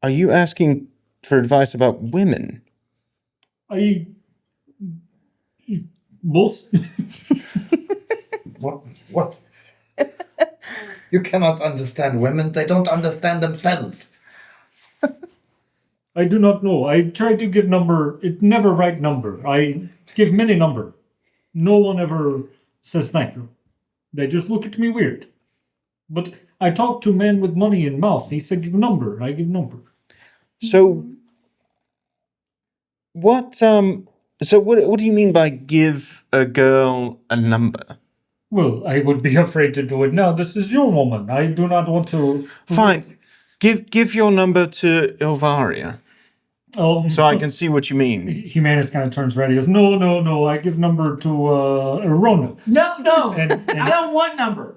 Are you asking for advice about women? Boss? what? You cannot understand women. They don't understand themselves. I do not know. I try to give number. It never right number. I give many number. No one ever says thank you. They just look at me weird. But I talk to man with money in mouth. He said give number. I give number. So what do you mean by give a girl a number? Well, I would be afraid to do it now. This is your woman. I do not want to. Fine. Give your number to Ilvaria so I can see what you mean. Humanus kind of turns red. He goes, no. I give number to Arona. No. And I don't want number.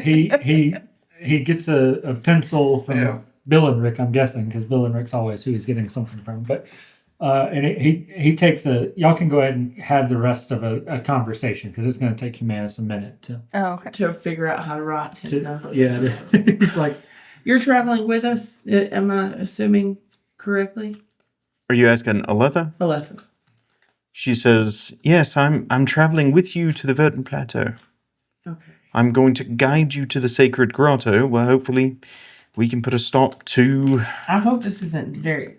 he gets a pencil from Yeah. Bill and Rick, I'm guessing, because Bill and Rick's always who he's getting something from. But and he takes y'all can go ahead and have the rest of a conversation because it's going to take Humanus a minute to. Oh, okay. To figure out how to write his number. Yeah, he's like, You're traveling with us, am I assuming correctly? Are you asking Aletha? 11. She says, yes, I'm traveling with you to the Verdant Plateau. Okay. I'm going to guide you to the sacred grotto where hopefully we can put a stop to... I hope this isn't very,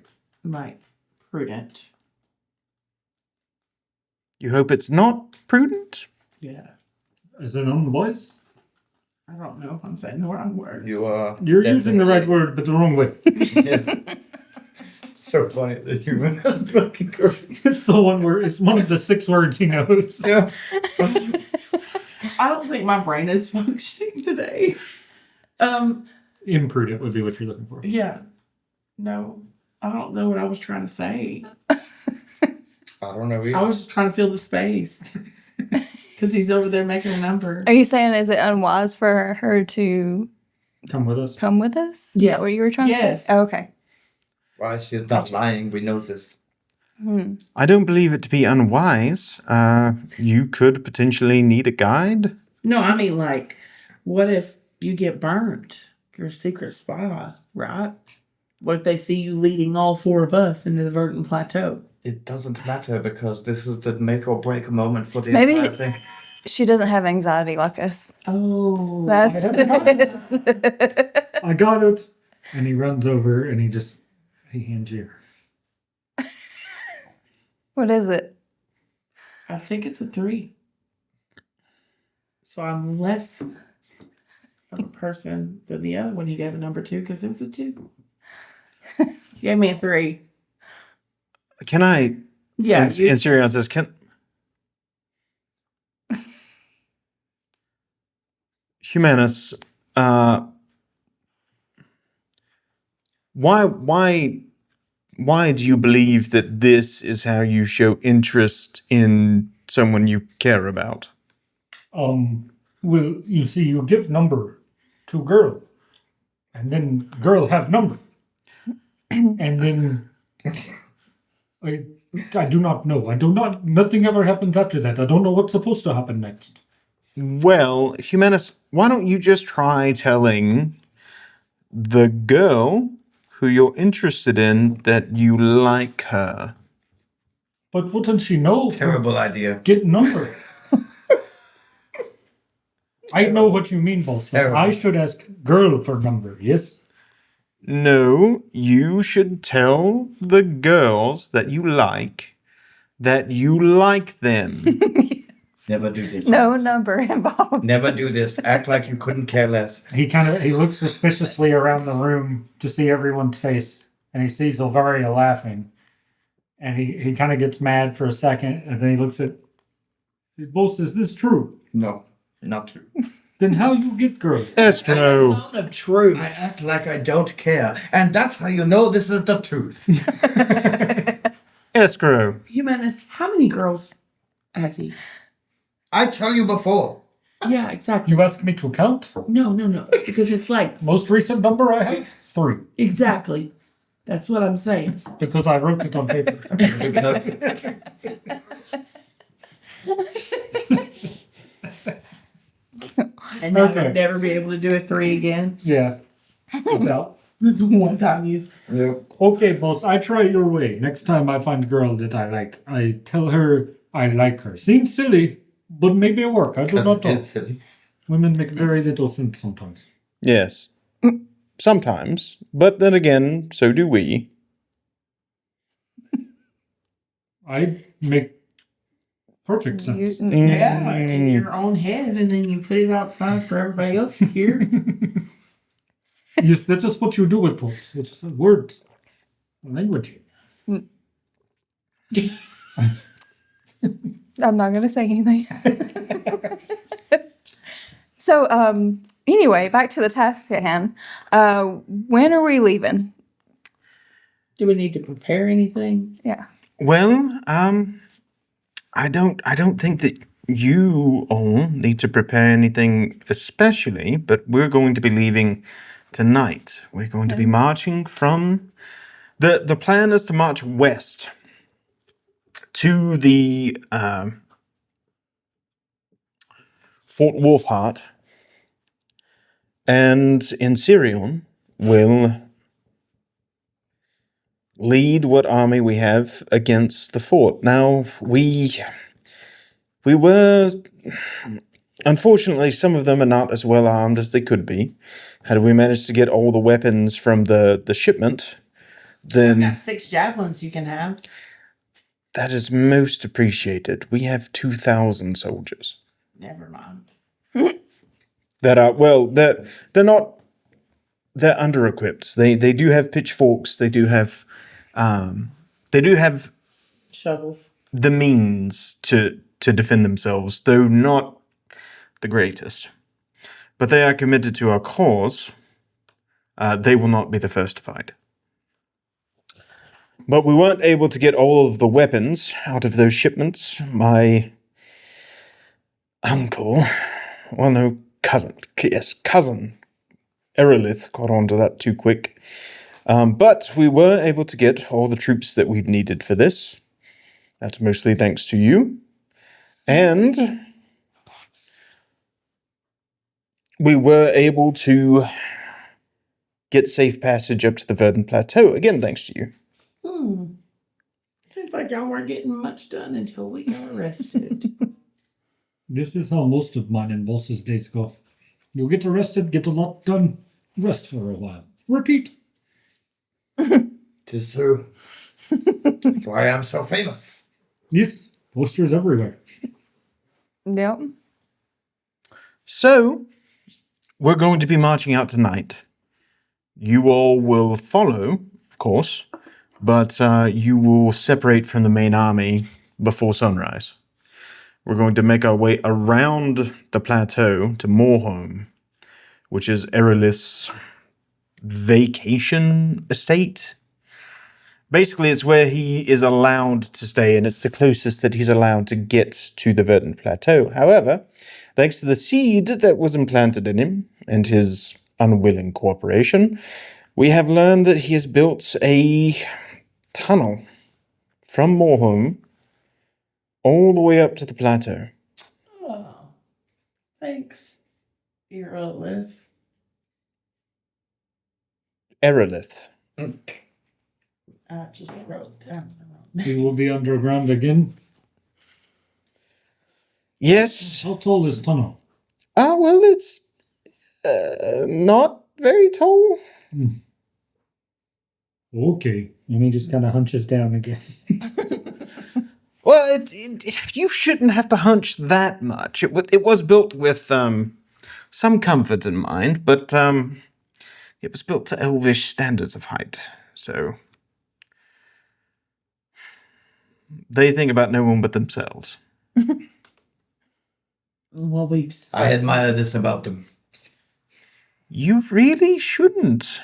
prudent. You hope it's not prudent? Yeah. is it on the boys? I don't know if I'm saying the wrong word. You're Using the right word, but the wrong way. Yeah. So funny, the human is fucking crazy. It's the one where it's one of the 6 words he knows. Yeah. I don't think my brain is functioning today. Imprudent would be what you're looking for. Yeah. No, I don't know what I was trying to say. I don't know either. I was just trying to fill the space. Because he's over there making a number. Are you saying is it unwise for her to Come with us. come with us? Is Yes. that what you were trying to Yes. say? Oh, okay. Why she's not lying, we know this. I don't believe it to be unwise. You could potentially need a guide. No, I mean, what if you get burned? You're a secret spy, right? What if they see you leading all 4 of us into the Verdant Plateau? It doesn't matter because this is the make or break moment for the Maybe- entire thing. She doesn't have anxiety like us. Oh. That's what it is. I got it. And he runs over and he hands you. What is it? I think it's a 3. So I'm less of a person than the other one you gave a number 2 because it was a 2. You gave me a 3. Can I... Yeah. And Sirion says, Humanus, why do you believe that this is how you show interest in someone you care about? Well, you see, you give number to girl, and then girl have number, and then I do not know. Nothing ever happens after that. I don't know what's supposed to happen next. Well, Humanus, why don't you just try telling the girl who you're interested in that you like her? But wouldn't she know? Terrible idea. Get number. I know what you mean, boss. Terrible. I should ask girl for number, yes? No, you should tell the girls that you like them. Never do this. No number involved. Never do this. Act like you couldn't care less. He looks suspiciously around the room to see everyone's face, and he sees Ilvaria laughing. And he kind of gets mad for a second, and then he looks at... Boss, is this true? No, not true. Then how you get girls? Escrow. That's not true. I act like I don't care, and that's how you know this is the truth. Escrow. Humanus, how many girls has he? I tell you before. Yeah, exactly. You ask me to count? No. Because it's Most recent number I have? 3. exactly. That's what I'm saying. Because I wrote it on paper. Because And now Okay. you'll never be able to do a 3 again. Yeah. Without. That's one time use. Okay, boss, I try your way. Next time I find a girl that I like, I tell her I like her. Seems silly, but maybe it work. I do not know. it's silly. Women make very little sense sometimes. Yes. Sometimes. But then again, so do we. I make perfect sense. Yeah, in your own head, and then you put it outside for everybody else to hear. Yes, that's just what you do with words. It's just words. Language. I'm not going to say anything. So, Anyway, back to the task at hand. When are we leaving? Do we need to prepare anything? Yeah. Well, I don't think that you all need to prepare anything especially, but we're going to be leaving tonight. We're going to be marching from the plan is to march west to the Fort Wolfheart, and in Sirion will lead what army we have against the fort. Now we were, unfortunately, some of them are not as well armed as they could be. Had we managed to get all the weapons from the shipment, I've then got 6 javelins you can have. that is most appreciated. We have 2,000 soldiers Never mind. that are they're not they're under equipped. They do have pitchforks. They do have Shovels. the means to defend themselves, though not the greatest. But they are committed to our cause. They will not be the first to fight. But we weren't able to get all of the weapons out of those shipments. My uncle, well, no, cousin, Erelith got onto that too quick. But we were able to get all the troops that we've needed for this. That's mostly thanks to you. And we were able to get safe passage up to the Verdant Plateau, again thanks to you. Seems like y'all weren't getting much done until we got arrested. This is how most of mine and boss's days go. You get arrested, get a lot done, rest for a while. Repeat. Tis true. That's why I'm so famous. Yes, posters everywhere. Yep. So, we're going to be marching out tonight. You all will follow, of course, but you will separate from the main army before sunrise. We're going to make our way around the plateau to Moorhome, which is Erelith's vacation estate. Basically, it's where he is allowed to stay, and it's the closest that he's allowed to get to the Verdant Plateau. However, thanks to the seed that was implanted in him and his unwilling cooperation, we have learned that he has built a tunnel from Moorhome all the way up to the plateau. Oh, thanks, Fearless. Erelith. I just wrote down the wrong We will be underground again. Yes. How tall is tunnel? Well, it's not very tall. Okay. And he just kind of hunches down again. Well, you shouldn't have to hunch that much. It was built with some comfort in mind, but it was built to elvish standards of height. So they think about no one but themselves. Well, I admire this about them. You really shouldn't.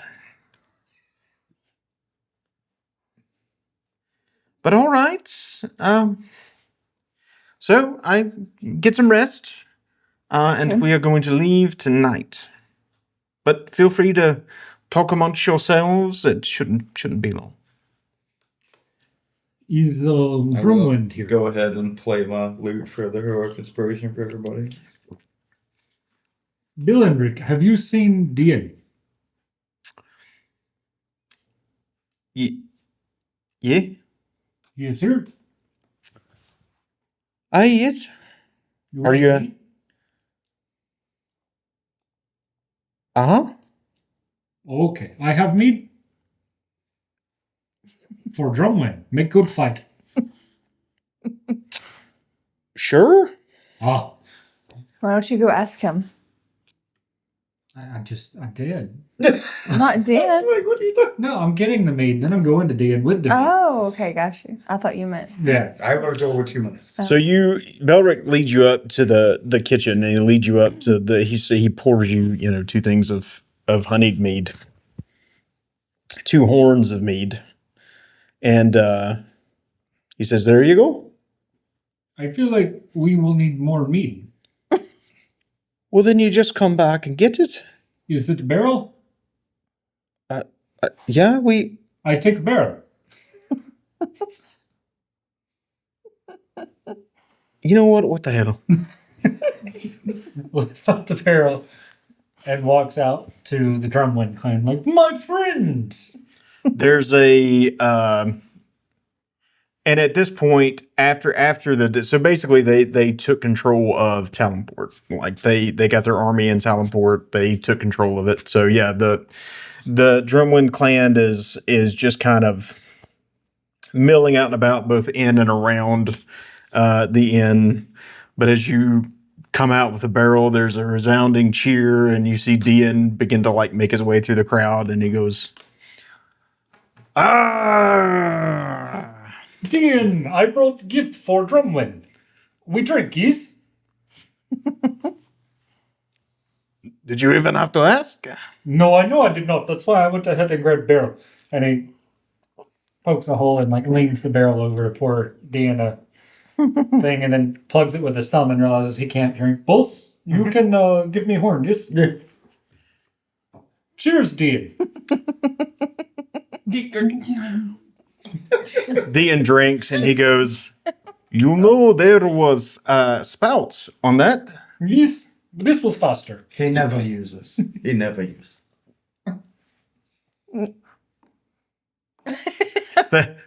But all right. So I get some rest, and we are going to leave tonight. But feel free to talk amongst yourselves. It shouldn't be long. Is I will Brumwind here? Go ahead and play my lute for the heroic inspiration for everybody. Bill Hendrick, have you seen Dian? Yeah? Yes, sir. Yes. Are you? Uh-huh. Okay, I have meat for Drumwind. Make good fight. Sure. Ah, Why don't you go ask him? I did. Not dead. Like, what are you talking? No, I'm getting the mead, then I'm going to den with the mead. Oh, okay, got you. I thought you meant. Yeah. I will go with Humanus. So Belric leads you up to the kitchen, and he leads you up to he pours you, 2 things of honeyed mead, 2 horns of mead, and he says, "There you go." I feel like we will need more mead. Well, then you just come back and get it. Is it a barrel? Yeah, we. I take a barrel. You know what? What the hell? Lifts up the barrel and walks out to the Drumwind clan like, my friends! There's a and at this point, after so basically they took control of Talonport. Like they got their army in Talonport. They took control of it. So yeah, the Drumwind clan is just kind of milling out and about both in and around the inn. But as you come out with a barrel, there's a resounding cheer, and you see Dian begin to like make his way through the crowd, and he goes, "Ah!" Dean, I brought a gift for Drumwind. We drink, yes? Did you even have to ask? No, I know I did not. That's why I went ahead and grabbed barrel. And he pokes a hole and like leans the barrel over to pour Dean a thing, and then plugs it with his thumb and realizes he can't drink. Boss, you can give me a horn, yes? Yeah. Cheers, Dean. Dian drinks, and he goes, there was spouts on that. Yes, this was faster. He never uses. He never uses.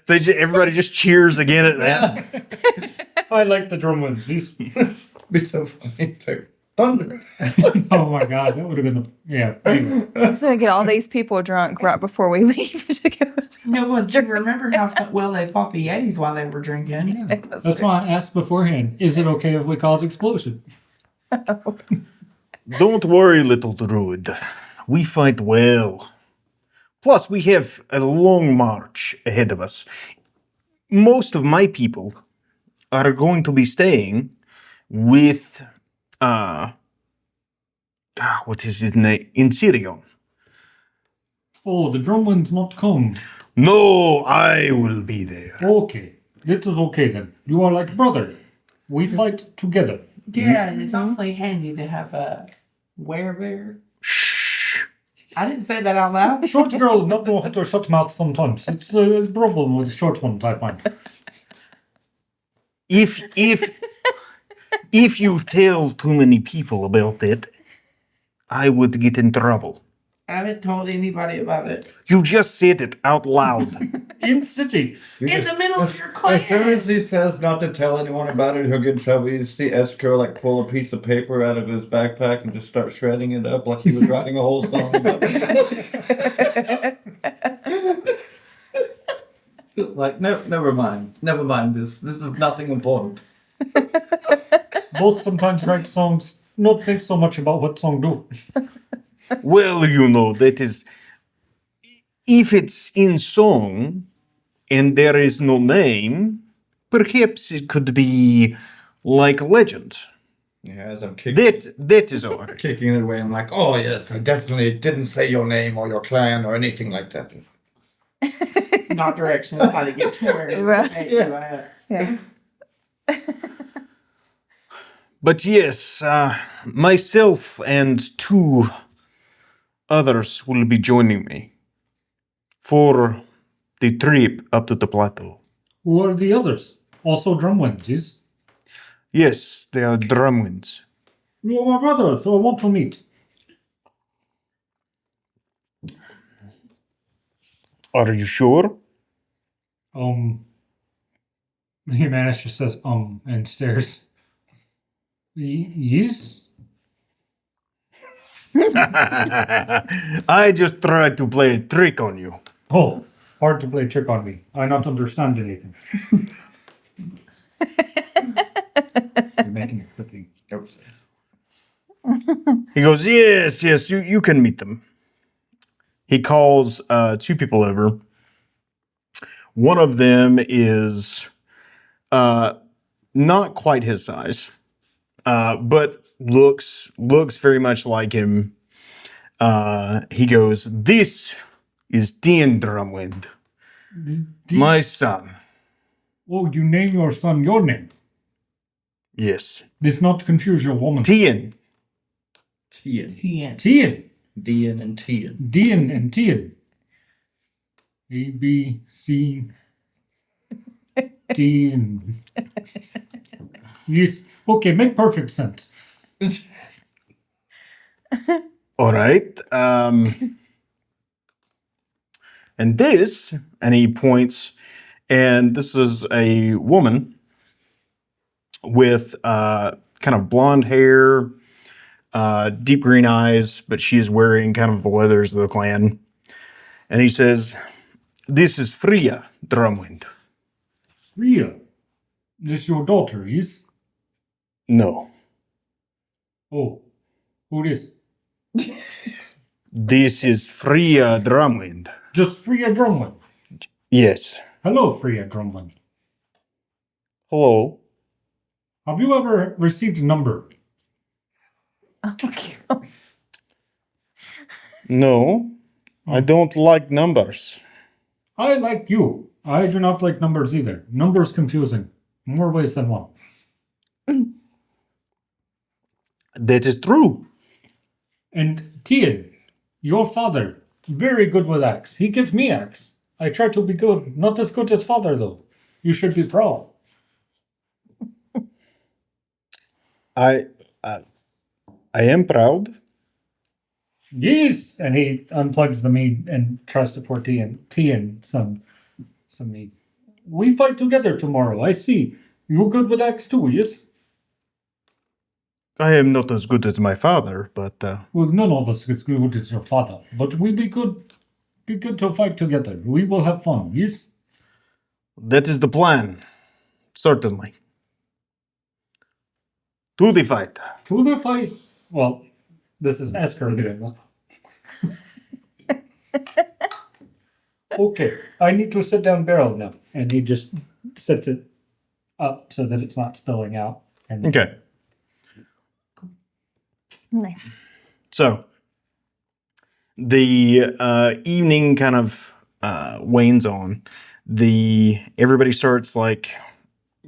Everybody just cheers again at that. I like the Drumwinds. Yes. Be so funny too. Thunder. Oh my god, that would have been the Anyway. He's gonna get all these people drunk right before we leave to go. No, well, do you remember how well they fought the Yetis while they were drinking? That's That's true. why I asked beforehand, is it okay if we cause explosion? Don't worry, little druid. We fight well. Plus, we have a long march ahead of us. Most of my people are going to be staying with, what is his name? In Sirion. Oh, the Drumwinds not come. No, I will be there. Okay, that is okay then. You are like brother. We fight together. Yeah, it's awfully handy to have a werebear. Shh. I didn't say that out loud. Short girl not know how to shut mouth sometimes. It's a problem with the short ones, I find. If you tell too many people about it, I would get in trouble. I haven't told anybody about it. You just said it out loud. In city. In the middle of your As soon clan. as he says not to tell anyone about it, he'll get in trouble. You see Escrow like pull a piece of paper out of his backpack and just start shredding it up like he was writing a whole song about it. Like, no, never mind. Never mind this. This is nothing important. Both sometimes write songs, not think so much about what song do. Well, that is... If it's in song and there is no name, perhaps it could be like legend. Yeah, as I'm kicking That is all right. kicking it away, I'm like, oh yes, I definitely didn't say your name or your clan or anything like that. Not directions, how to get to where. Right. Hey, you at. Yeah. But yes, myself and 2 others will be joining me for the trip up to the plateau. Who are the others? Also Drumwinds, yes? Yes, they are Drumwinds. You are my brother, so I want to meet. Are you sure? Humanus just says, and stares. Yes? I just tried to play a trick on you. Oh, hard to play trick on me. I not understand anything. You're making a flipping. Nope. He goes, yes, you can meet them. He calls 2 people over. One of them is not quite his size, but looks very much like him. He goes, this is Dean Drumwind, my son. Oh, you name your son your name. Yes. This not confuse your woman. Tien. Tian. Tien. Dian and Tian. Dean and Tien. A, B, C, D, and... Yes. Okay, make perfect sense. All right. And this, and he points, and this is a woman with kind of blonde hair, deep green eyes, but she is wearing kind of the leathers of the clan. And he says, this is Freya Drumwind. Rhea, this your daughter, is? No. Oh, who is? This is Freya Drumwind. Just Freya Drumlin. Yes. Hello, Freya Drumlin. Hello. Have you ever received a number? Oh, God. No, I don't like numbers. I like you. I do not like numbers either. Numbers confusing. More ways than one. That is true. And Tien, your father, very good with axe. He gives me axe. I try to be good. Not as good as father, though. You should be proud. I am proud. Yes! And he unplugs the meat and tries to pour Tien some meat. We fight together tomorrow, I see. You're good with axe too, yes? I am not as good as my father, but Well, none of us is good as your father, but we be good to fight together. We will have fun, yes? that is the plan. Certainly. To the fight. To the fight. Well, this is Escrow doing that. Okay, I need to sit down barrel now. And he just sets it up so that it's not spilling out. And Okay. Nice. So the evening kind of wanes on. Everybody starts like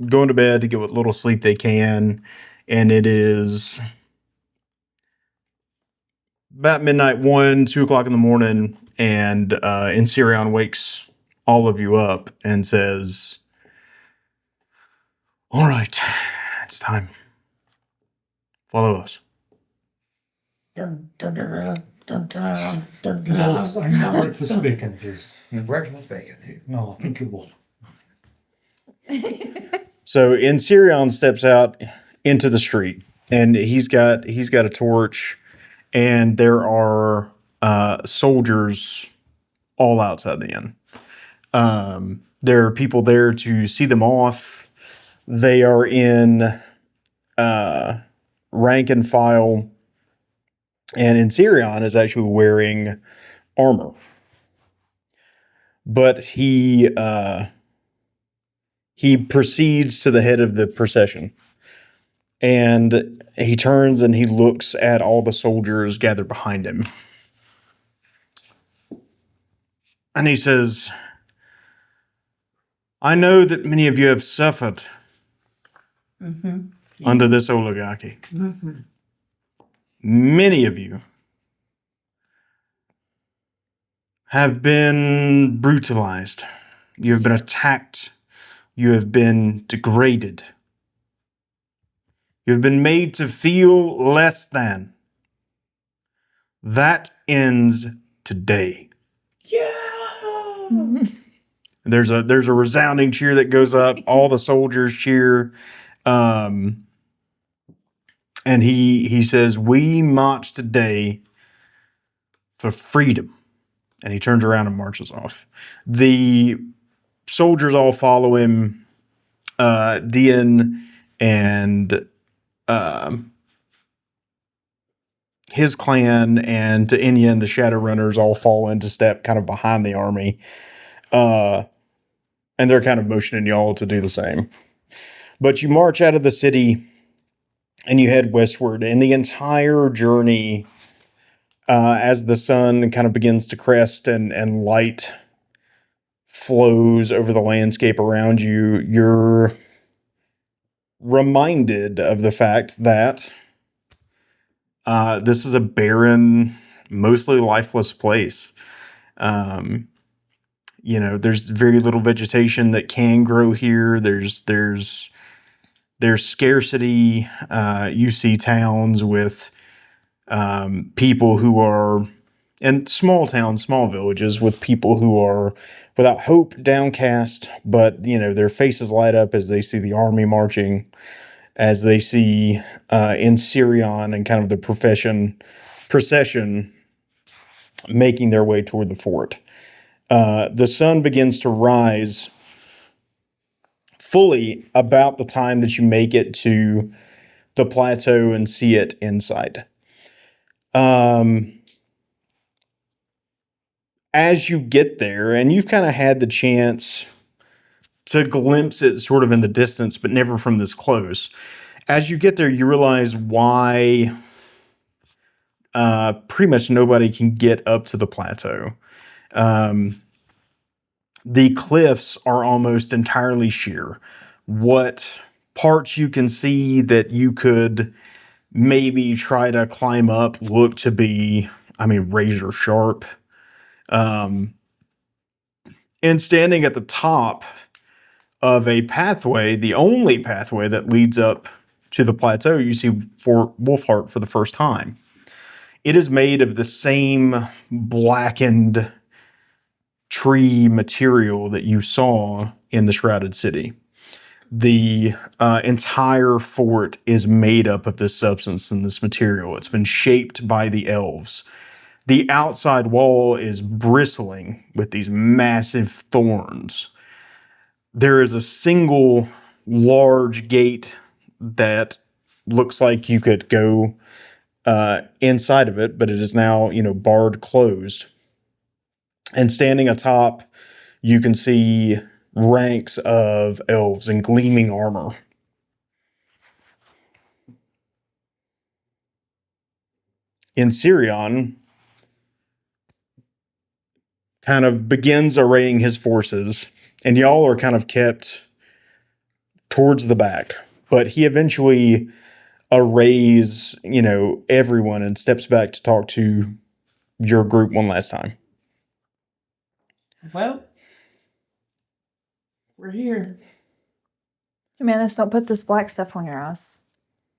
going to bed to get what little sleep they can, and it is about midnight, 1, 2 o'clock in the morning, and Ensirion wakes all of you up and says, "All right, it's time. Follow us." Dun, dun, dun, dun, dun, dun, dun, yes, I dun. know breakfast bacon, please. Breakfast bacon, dude. No, thank you both. So Ensirion steps out into the street, and he's got a torch, and there are soldiers all outside the inn. There are people there to see them off. They are in rank and file, and Ensirion is actually wearing armor. But he proceeds to the head of the procession, and he turns and he looks at all the soldiers gathered behind him. And he says, "I know that many of you have suffered under this oligarchy. Many of you have been brutalized. You have been attacked. You have been degraded. You have been made to feel less than. That ends today." Yeah. There's a resounding cheer that goes up. All the soldiers cheer. And he says, "We march today for freedom." And he turns around and marches off. The soldiers all follow him. Dian and his clan and Enya and the Shadowrunners all fall into step kind of behind the army. And they're kind of motioning y'all to do the same. But you march out of the city and you head westward. And the entire journey, as the sun kind of begins to crest and light flows over the landscape around you, you're reminded of the fact that this is a barren, mostly lifeless place. There's very little vegetation that can grow here. There's scarcity. You see towns with people who are, and small towns, small villages with people who are without hope, downcast, but their faces light up as they see the army marching, as they see in Sirion and kind of the procession making their way toward the fort. The sun begins to rise fully about the time that you make it to the plateau and see it inside. As you get there, and you've kind of had the chance to glimpse it sort of in the distance, but never from this close. As you get there, you realize why pretty much nobody can get up to the plateau. The cliffs are almost entirely sheer. What parts you can see that you could maybe try to climb up look to be, razor sharp. And standing at the top of a pathway, the only pathway that leads up to the plateau, you see Fort Wolfheart for the first time. It is made of the same blackened tree material that you saw in the Shrouded City. The entire fort is made up of this substance and this material. It's been shaped by the elves. The outside wall is bristling with these massive thorns. There is a single large gate that looks like you could go inside of it, but it is now, barred closed. And standing atop, you can see ranks of elves in gleaming armor. In Sirion, kind of begins arraying his forces, and y'all are kind of kept towards the back. But he eventually arrays, everyone and steps back to talk to your group one last time. Well, we're here. Humanus, don't put this black stuff on your eyes.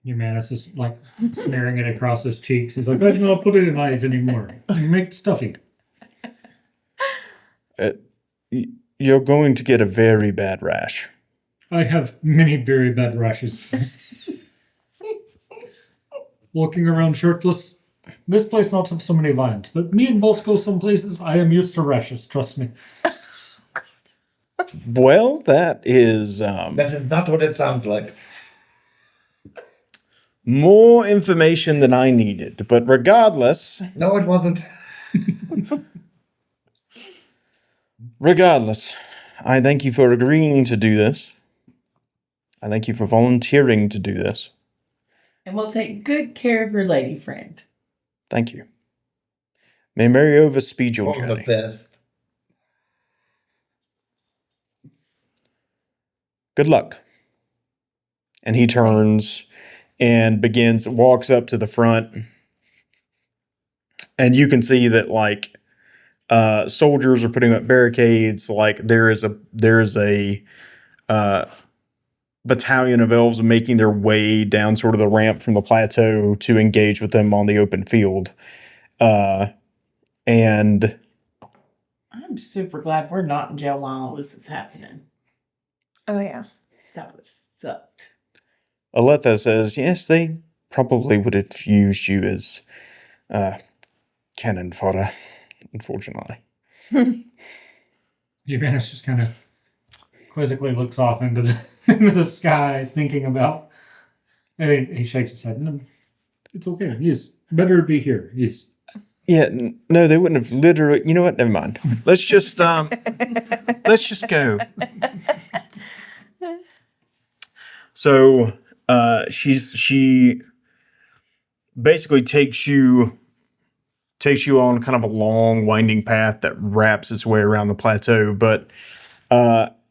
Humanus is like smearing it across his cheeks. He's like, I do not put it in eyes anymore. You make it stuffy. You're going to get a very bad rash. I have many very bad rashes. Walking around shirtless. This place not have so many vines, but me and both go some places. I am used to rashes, trust me. Well, that is That is not what it sounds like. more information than I needed. But regardless, No, it wasn't. I thank you for agreeing to do this. I thank you for volunteering to do this. And we'll take good care of your lady friend. Thank you. May Mariova speed your All the journey. best. Good luck. And he turns and walks up to the front. And you can see that soldiers are putting up barricades. Like there is a battalion of elves making their way down sort of the ramp from the plateau to engage with them on the open field. And I'm super glad we're not in jail while all this is happening. Oh, yeah. That would have sucked. Aletha says, yes, they probably would have used you as cannon fodder, unfortunately. Humanus just kind of quizzically looks off into into the sky, thinking about. And he shakes his head. No, it's okay. Yes, Better be here. Yes. Yeah, no, they wouldn't have literally. You know what? Never mind. Let's just go. So, she basically takes you on kind of a long, winding path that wraps its way around the plateau. But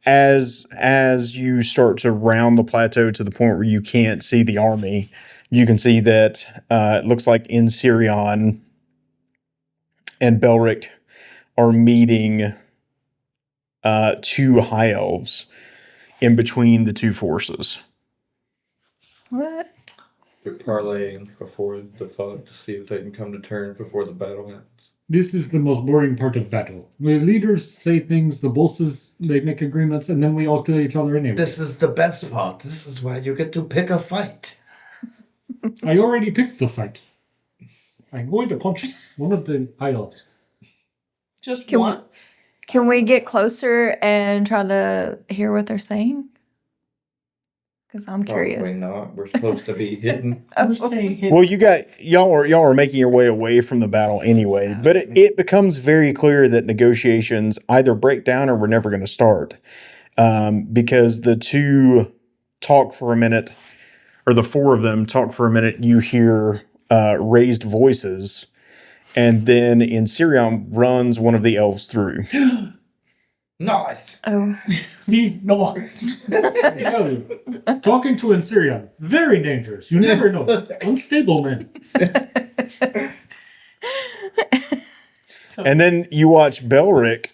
as you start to round the plateau to the point where you can't see the army, you can see that it looks like Inserion and Belric are meeting two high elves in between the two forces. What? They're parlaying before the fight to see if they can come to terms before the battle happens. This is the most boring part of battle. The leaders say things, the bosses, they make agreements, and then we all kill each other anyway. This is the best part. This is where you get to pick a fight. I already picked the fight. I'm going to punch one of the high elves. Just Can one. Can we get closer and try to hear what they're saying? Because I'm Probably curious. not. We're supposed to be hidden. We're staying hidden. Well, y'all are making your way away from the battle anyway, but it becomes very clear that negotiations either break down or we're never going to start, because the two talk for a minute, or the four of them talk for a minute. You hear raised voices, and then Inserion runs one of the elves through. Nice. Oh, See? No. Talking to Inserion, very dangerous. You never know. Unstable man. And then you watch Belric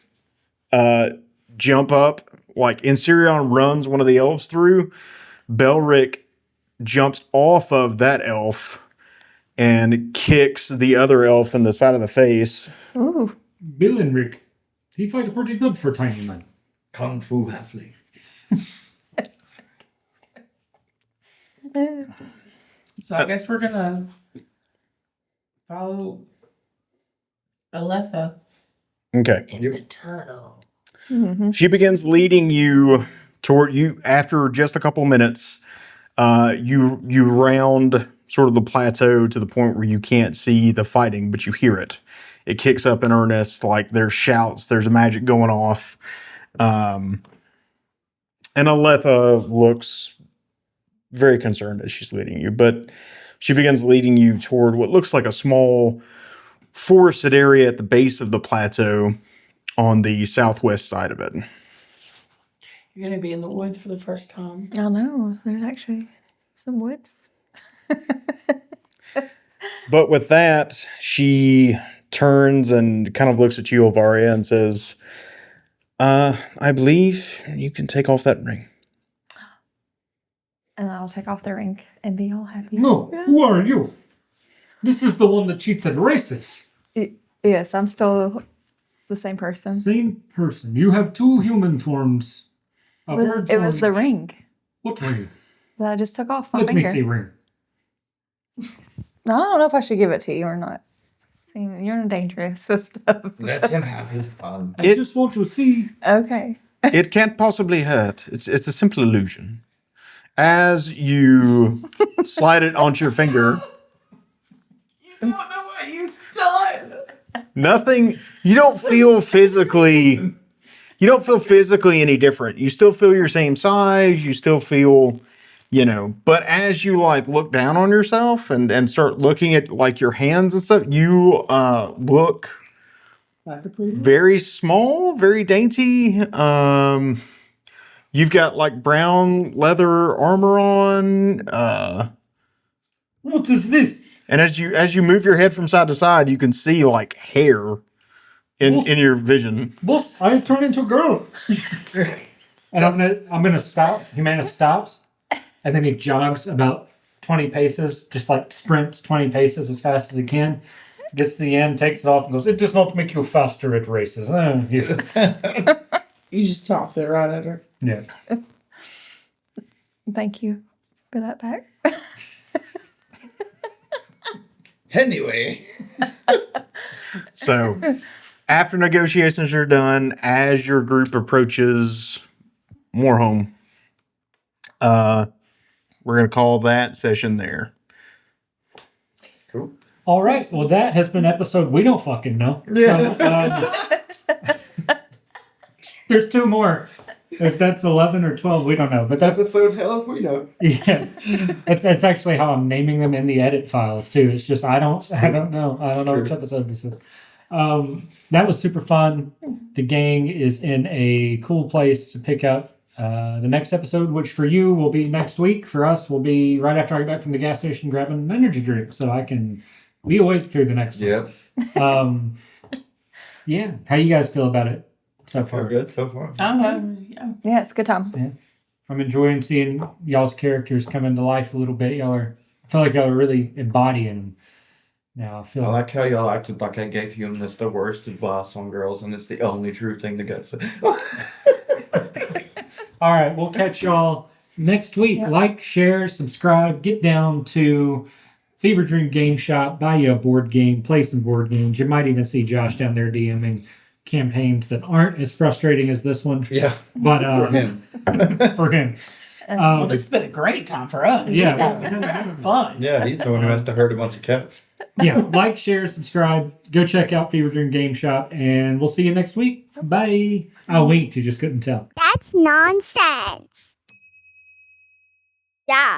jump up, like Inserion runs one of the elves through. Belric jumps off of that elf and kicks the other elf in the side of the face. ooh. Bill and Rick, he fight pretty good for tiny man. Kung Fu halfling. So I guess we're gonna follow Aletha. Okay. The tunnel. Mhm. She begins leading you toward you after just a couple minutes. You round sort of the plateau to the point where you can't see the fighting, but you hear it. It kicks up in earnest, like there's shouts, there's magic going off. And Aletha looks very concerned as she's leading you, but she begins leading you toward what looks like a small forested area at the base of the plateau on the southwest side of it. You're gonna be in the woods for the first time. I know. There's actually some woods. But with that, she turns and kind of looks at you, Ilvaria, and says, I believe you can take off that ring. And I'll take off the ring and be all happy. No, Yeah. who are you? This is the one that cheats at races. Yes, I'm still the same person. Same person. You have two human forms. A bird It was the form. ring What ring? that I just took off my Let me finger. see ring. No, I don't know if I should give it to you or not. See, you're dangerous with stuff. Let him have his fun. I just want to see. Okay. It can't possibly hurt. It's a simple illusion. As you slide it onto your finger, You don't know what you've done. nothing, you don't feel physically any different. You still feel your same size, you still feel, but as you like look down on yourself and start looking at like your hands and stuff, you look Like a priest. very small, very dainty. You've got like brown leather armor on. What is this? And as you move your head from side to side, you can see like hair in your vision. Boss, I turn into a girl. And I'm gonna stop. Humanus stops, and then he jogs about 20 paces, just like sprints 20 paces as fast as he can. Gets to the end, takes it off, and goes, "It does not make you faster at races." Here. You just toss it right at her. Yeah. Thank you for that back. Anyway. So after negotiations are done, as your group approaches Moorhome, we're gonna call that session there. Cool. All right. Well, that has been episode we don't fucking know. Yeah. There's 2 more. If that's 11 or 12, we don't know. But that's Episode hell if we know. yeah. That's actually how I'm naming them in the edit files too. It's just I don't know. I don't know which episode this is. That was super fun. The gang is in a cool place to pick up the next episode, which for you will be next week. For us, will be right after I get back from the gas station grabbing an energy drink, so I can be awake through the next Yep. one. Yeah. How you guys feel about it so far? We're good so far. Yeah, it's a good time. I'm enjoying seeing y'all's characters come into life a little bit. I feel like y'all are really embodying them. Now I feel I like how y'all acted like I gave Humanus the worst advice on girls, and it's the only true thing to get said. All right, we'll catch y'all next week. Yeah. Like, share, subscribe, get down to Fever Dream Game Shop, buy you a board game, play some board games. You might even see Josh down there DMing campaigns that aren't as frustrating as this one. Yeah, But for him. for him. Well, this has been a great time for us. Yeah. Having fun. Yeah, he's the one who has to hurt a bunch of cats. Yeah, like, share, subscribe. Go check out Fever Dream Game Shop, and we'll see you next week. Bye. I winked, you just couldn't tell. That's nonsense. Yeah.